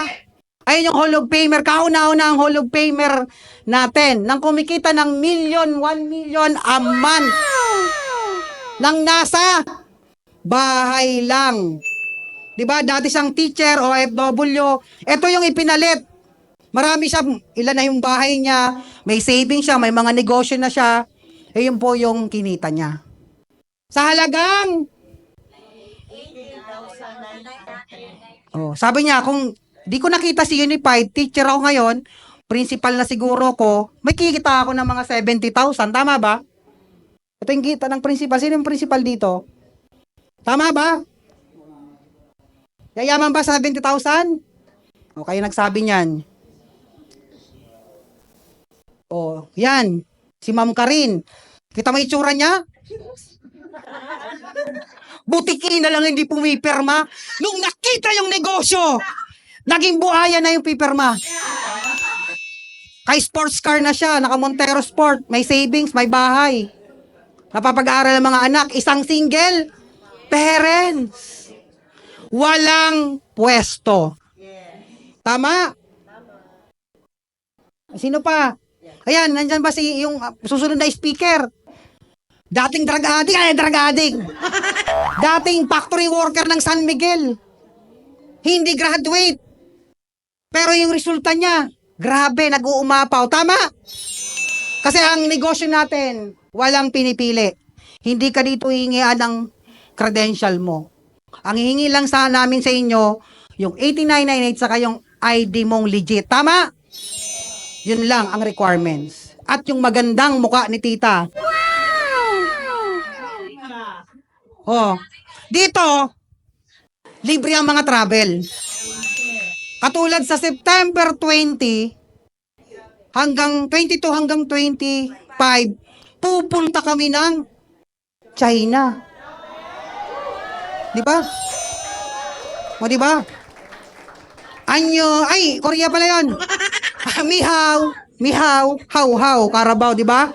ayun yung Hall of Famer. Kauna-una ang Hall of Famer natin. Nang kumikita ng 1 million a month. Nang nasa bahay lang. Diba? Dati siyang teacher o OFW. Ito yung ipinalit. Marami siya, ilan na yung bahay niya, may savings siya, may mga negosyo na siya. Yun po yung kinita niya. Sa halagang, sabi niya, kung di ko nakita si Unified, teacher ako ngayon, principal na siguro ko, may kikita ako ng mga 70,000. Tama ba? Ito yung kita ng principal. Sino yung principal dito? Tama ba? Yayaman ba sa 70,000? O, kayo nagsabi niyan. O, yan. Si Ma'am Karin. Kita mo itsura niya? Butiki na lang hindi pumipirma. Nung nakita yung negosyo, naging buhaya na yung pipirma. Kay sports car na siya. Naka Montero Sport. May savings, may bahay. Napapag-aaral ng mga anak. Isang single parents. Walang pwesto. Tama? Sino pa? Ayan, nandyan ba yung susunod na speaker? Dating drug addict. Dating factory worker ng San Miguel. Hindi graduate. Pero yung resulta niya, grabe, nag-uumapaw. Tama? Kasi ang negosyo natin, walang pinipili. Hindi ka dito hihingian ng credential mo. Ang hihingi lang namin sa inyo, yung 8998 saka yung ID mong legit. Tama? Yun lang ang requirements. At yung magandang muka ni tita. Oh, dito, libre ang mga travel. Katulad sa September 20 hanggang 22 hanggang 25, pupunta kami ng China. Di ba? O di ba? Korea pala 'yon. Mihaw, how, Carabao, di ba?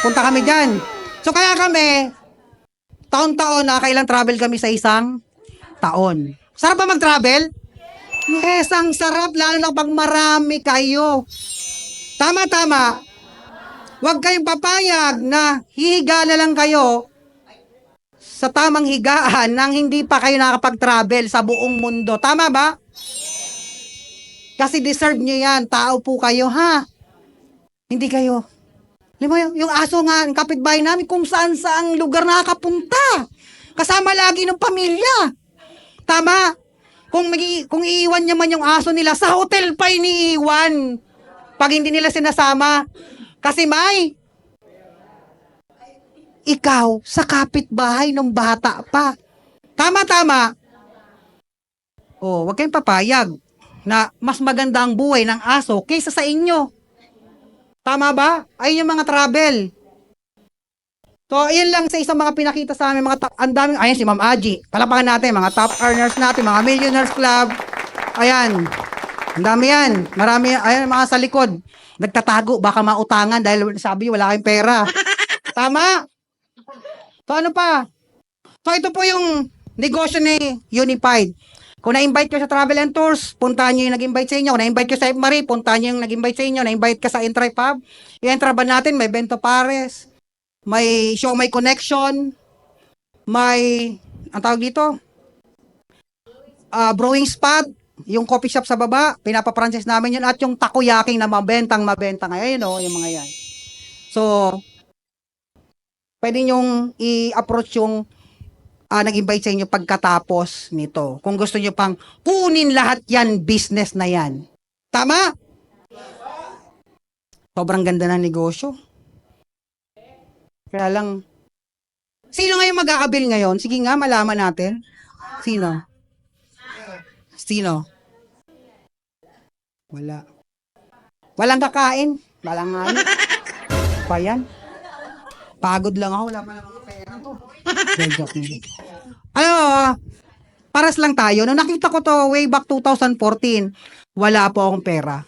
Punta kami diyan. So kaya kami taon-taon nakakailang travel kami sa isang taon. Sarap ba mag-travel? Yes, ang sarap lalo na pag marami kayo. Tama. Huwag kayong papayag na hihiga na lang kayo sa tamang higaan nang hindi pa kayo nakapag-travel sa buong mundo. Tama ba? Kasi deserve nyo yan. Tao po kayo, ha? Hindi kayo. Alam mo, yung aso nga, yung kapitbahay namin, kung saan-saang lugar nakakapunta. Kasama lagi ng pamilya. Tama? Kung iiwan niya man yung aso nila, sa hotel pa iniiwan. Pag hindi nila sinasama. Kasi ikaw sa kapitbahay ng bata pa. Tama. Oh, wag kayong papayag na mas maganda ang buhay ng aso kaysa sa inyo. Tama ba? Ayun yung mga travel. So, ayan lang sa isang mga pinakita sa amin, ang daming, ayan si Ma'am Aji. Palapakan natin, mga top earners natin, mga Millionaires Club. Ayan. Ang dami yan. Marami, ayan, mga sa likod. Nagtatago, baka mautangan dahil sabi, wala kayong pera. Tama? So, ano pa? So, ito po yung negosyo ni Unified. Kung na-invite ko sa Travel and Tours, puntahan nyo yung nag-invite sa inyo. Kung na-invite ko sa Marie, puntahan nyo yung nag-invite sa inyo. Na-invite ka sa Entry Pub. Yung Entra ba natin, may Bento Pares, may Show My Connection, may, ang tawag dito, Brewing Spot, yung coffee shop sa baba, pinapa-franchise namin yun, at yung takoyaki na mabenta ngayon, yung mga yan. So, pwede nyong i-approach yung nag-invite sa inyo pagkatapos nito. Kung gusto nyo pang kunin lahat yan, business na yan. Tama? Sobrang ganda ng negosyo. Kaya lang, sino ngayon mag-aabil ngayon? Sige nga, malaman natin. Sino? Wala. Walang kakain. Walang ano. Pa yan. Pagod lang ako. Wala pa lang ako pera to. Paras lang tayo. Nung nakita ko to way back 2014, wala po akong pera.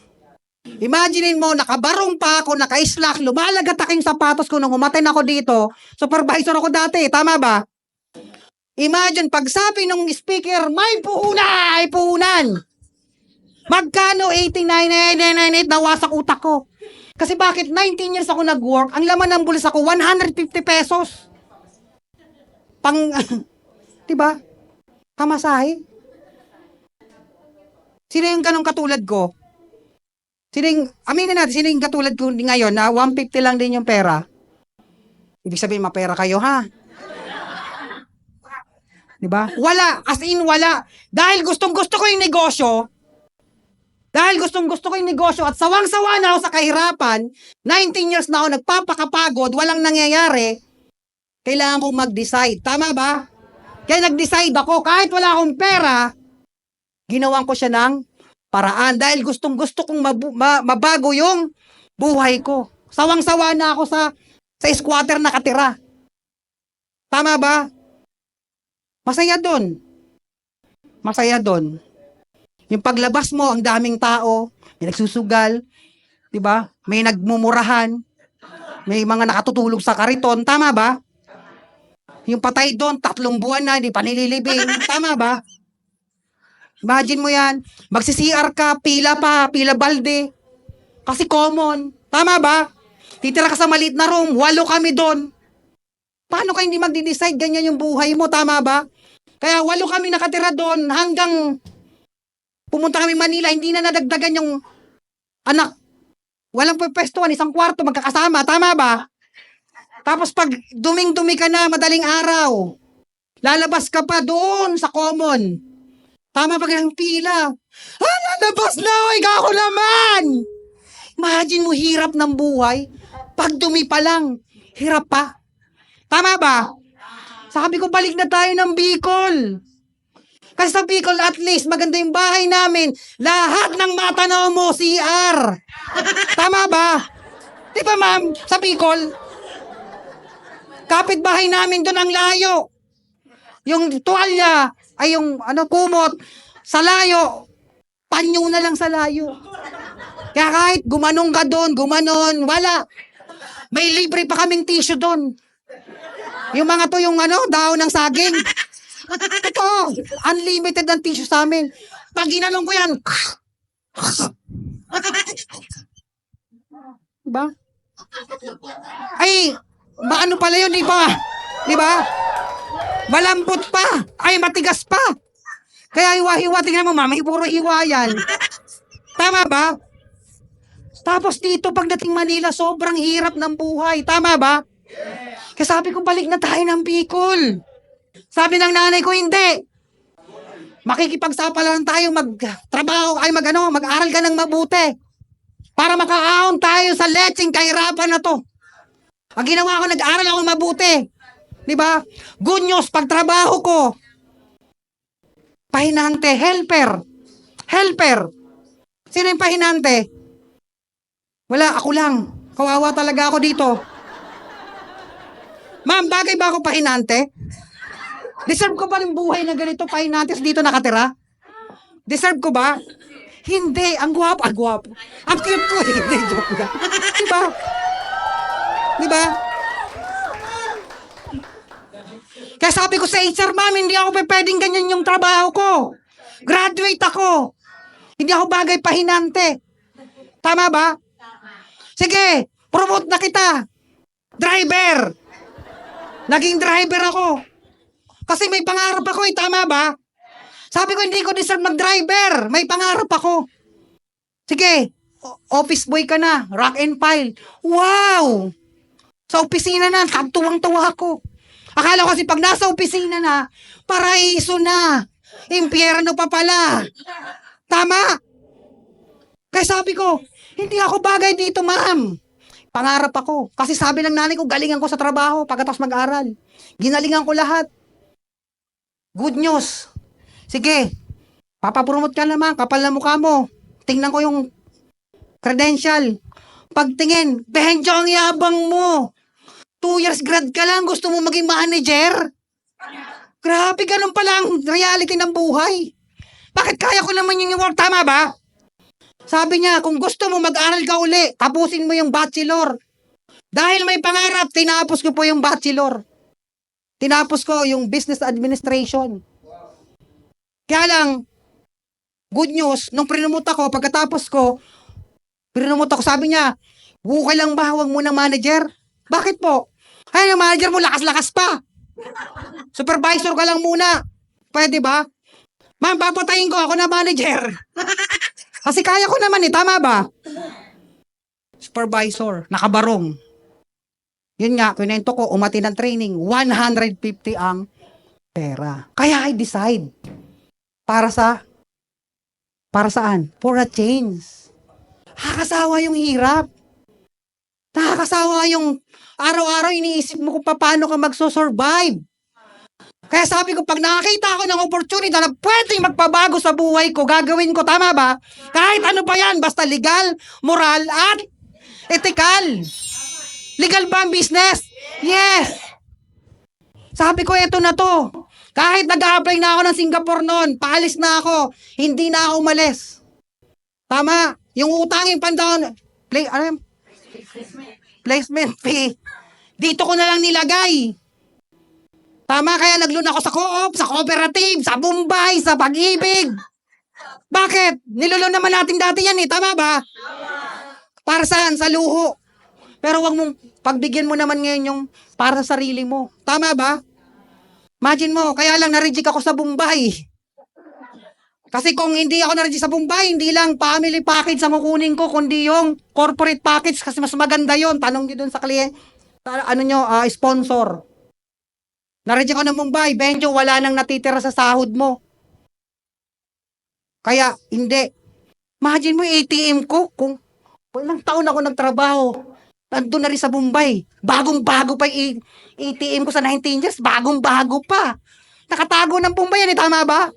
Imaginin mo, nakabarong pa ako, naka-slack, lumalagat aking sapatos ko nung umaten ako dito. Supervisor ako dati, tama ba? Imagine, pag sabi ng speaker, may puhunan! Magkano 89,998 nawasak utak ko. Kasi bakit 19 years ako nag-work, ang laman ng bulsa ko 150 pesos. Diba? Kamasahe. Sino yung ganong katulad ko? Aminin natin, sino yung katulad ko ngayon na 150 lang din yung pera? Ibig sabihin, mapera kayo, ha? Diba? Wala. As in, wala. Dahil gustong-gusto ko yung negosyo, at sawang-sawa na ako sa kahirapan, 19 years na ako nagpapakapagod, walang nangyayari, kailangan kong mag-decide. Tama ba? Kaya nag-decide ako, kahit wala akong pera, ginawan ko siya ng paraan dahil gustong-gusto kong mabago yung buhay ko. Sawang-sawa na ako sa squatter nakatira. Tama ba? Masaya doon. Yung paglabas mo, ang daming tao, may nagsusugal, 'di ba? May nagmumurahan, may mga nakatutulog sa kariton, tama ba? Yung patay doon, 3 buwan na, hindi pa nililibing, tama ba? Imagine mo yan, magsi-CR ka, pila balde. Kasi common. Tama ba? Titira ka sa maliit na room, 8 kami doon. Paano ka hindi magdi-decide? Ganyan yung buhay mo, tama ba? Kaya 8 kami nakatira doon hanggang pumunta kami Manila, hindi na nadagdagan yung anak. Walang pwestuhan, 1 kwarto magkakasama, tama ba? Tapos pag duming-dumi ka na, madaling araw, lalabas ka pa doon sa common. Tama pag ang pila. Lalabas na ako, ikaw ako naman! Imagine mo, hirap ng buhay. Pag dumi pa lang, hirap pa. Tama ba? Sabi ko, balik na tayo ng Bicol. Kasi sa Bicol, at least, maganda yung bahay namin. Lahat ng matanaw mo, CR. Tama ba? Di ba, ma'am? Sa Bicol, kapitbahay namin doon ang layo. Yung tuwalya, ay yung kumot, sa layo, panyo na lang sa layo. Kaya kahit gumanong ka doon, gumanon, wala. May libre pa kaming tissue doon. Yung mga to, yung daon ng saging. Ito, unlimited ang tissue sa amin. Pag ginanong ko yan, diba? Ay, maano pala yun, di ba? Di ba? Malambot pa. Ay, matigas pa. Kaya hiwa-hiwa, tingnan mo, mama, puro hiwa yan. Tama ba? Tapos dito, pagdating Manila, sobrang hirap ng buhay. Tama ba? Kaya sabi ko, balik na tayo ng Bicol. Sabi ng nanay ko, hindi. Makikipagsapalaran tayo magtrabaho, ay mag-aral ka ng mabuti. Para makaahon tayo sa lecheng kahirapan na to. Ang ginawa ko, nag-aral ako mabuti. Diba? Good news, pagtrabaho ko. Pahinante, helper. Helper. Sino yung pahinante? Wala, ako lang. Kawawa talaga ako dito. Ma'am, bagay ba ako pahinante? Deserve ko ba ng buhay na ganito, pahinante, dito nakatira? Deserve ko ba? Hindi. Ang gwapo. Ang gwapo. Ang cute ko. Hindi, joke lang. Diba? Diba? Kaya sabi ko sa HR, ma'am, hindi ako pwedeng ganyan yung trabaho ko. Graduate ako. Hindi ako bagay pahinante. Tama ba? Sige, promote na kita. Driver. Naging driver ako. Kasi may pangarap ako tama ba? Sabi ko, hindi ko deserve mag-driver. May pangarap ako. Sige, office boy ka na. Rack and file. Wow! Sa opisina na, tuwang-tuwa ako. Akala ko kasi pag nasa opisina na, paraiso na. Impyerno pa pala. Tama? Kaya sabi ko, hindi ako bagay dito, ma'am. Pangarap ako. Kasi sabi ng nanay ko, galingan ko sa trabaho pagkatapos mag-aral. Ginalingan ko lahat. Good news. Sige, papapromote ka naman, kapal na mukha mo. Tingnan ko yung credential. Pagtingin, Benjo, ang yabang mo. 2 years grad ka lang, gusto mo maging manager? Grabe, ganun pala ang reality ng buhay. Bakit kaya ko naman yung work? Tama ba? Sabi niya, kung gusto mo mag-aral ka uli, tapusin mo yung bachelor. Dahil may pangarap, tinapos ko po yung bachelor. Tinapos ko yung business administration. Kaya lang, good news, nung prinumot ako, pagkatapos ko, sabi niya, okay lang ba, huwag mo ng manager? Bakit po? Ay, yung manager mo, lakas-lakas pa. Supervisor ka lang muna. Pwede ba? Ma'am, papatayin ko ako na manager. Kasi kaya ko naman tama ba? Supervisor, nakabarong. Yun nga, kinento ko, umati ng training, 150 ang pera. Kaya I decide. Para saan? For a change. Nakakasawa yung hirap. Nakakasawa yung araw-araw iniisip mo kung paano ka magso-survive. Kaya sabi ko, pag nakakita ako ng opportunity na pwedeng magpabago sa buhay ko, gagawin ko, tama ba? Kahit ano pa yan, basta legal, moral, at ethical. Legal ba ang business? Yes! Sabi ko, eto na to. Kahit nag-a-apply na ako ng Singapore noon, paalis na ako, hindi na ako umalis. Tama? Yung utangin pandoon, placement fee, dito ko na lang nilagay. Tama, kaya nag-loan ako sa co-op, sa cooperative, sa Bombay, sa Pag-ibig. Bakit? Niloloan naman natin dati yan tama ba? Para saan? Sa luho. Pero wag mong pagbigyan mo naman ngayon yung para sa sarili mo. Tama ba? Imagine mo, kaya lang na-reject ako sa Bombay. Kasi kung hindi ako na-reject sa Bombay, hindi lang family package ang kukunin ko, kundi yung corporate package kasi mas maganda yon. Tanong nyo dun sa kliyente, sponsor. Na-reject ako ng Bombay, Benjo, wala nang natitira sa sahod mo. Kaya, hindi. Imagine mo yung ATM ko, kung ilang taon ako nagtrabaho, nandun na rin sa Bombay. Bagong-bago pa yung ATM ko sa 19 years, bagong-bago pa. Nakatago ng Bombay yan, tama ba?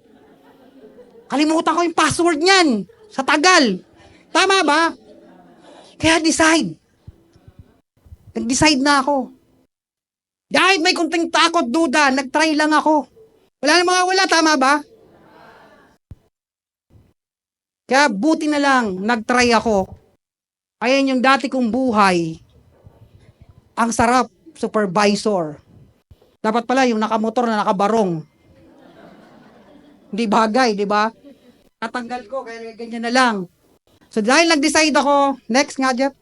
Kalimutan ko yung password niyan, sa tagal. Tama ba? Kaya decide. Nag-decide na ako. Dahil may kunting takot, duda, nag-try lang ako. Wala na mawawala, tama ba? Kaya buti na lang, nag-try ako. Ayan yung dati kong buhay. Ang sarap, supervisor. Dapat pala yung nakamotor na nakabarong. Hindi bagay, di ba? Natanggal ko, kaya ganyan na lang. So dahil nag-decide ako, next nga, Jeff.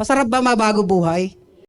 Masarap ba mabago buhay?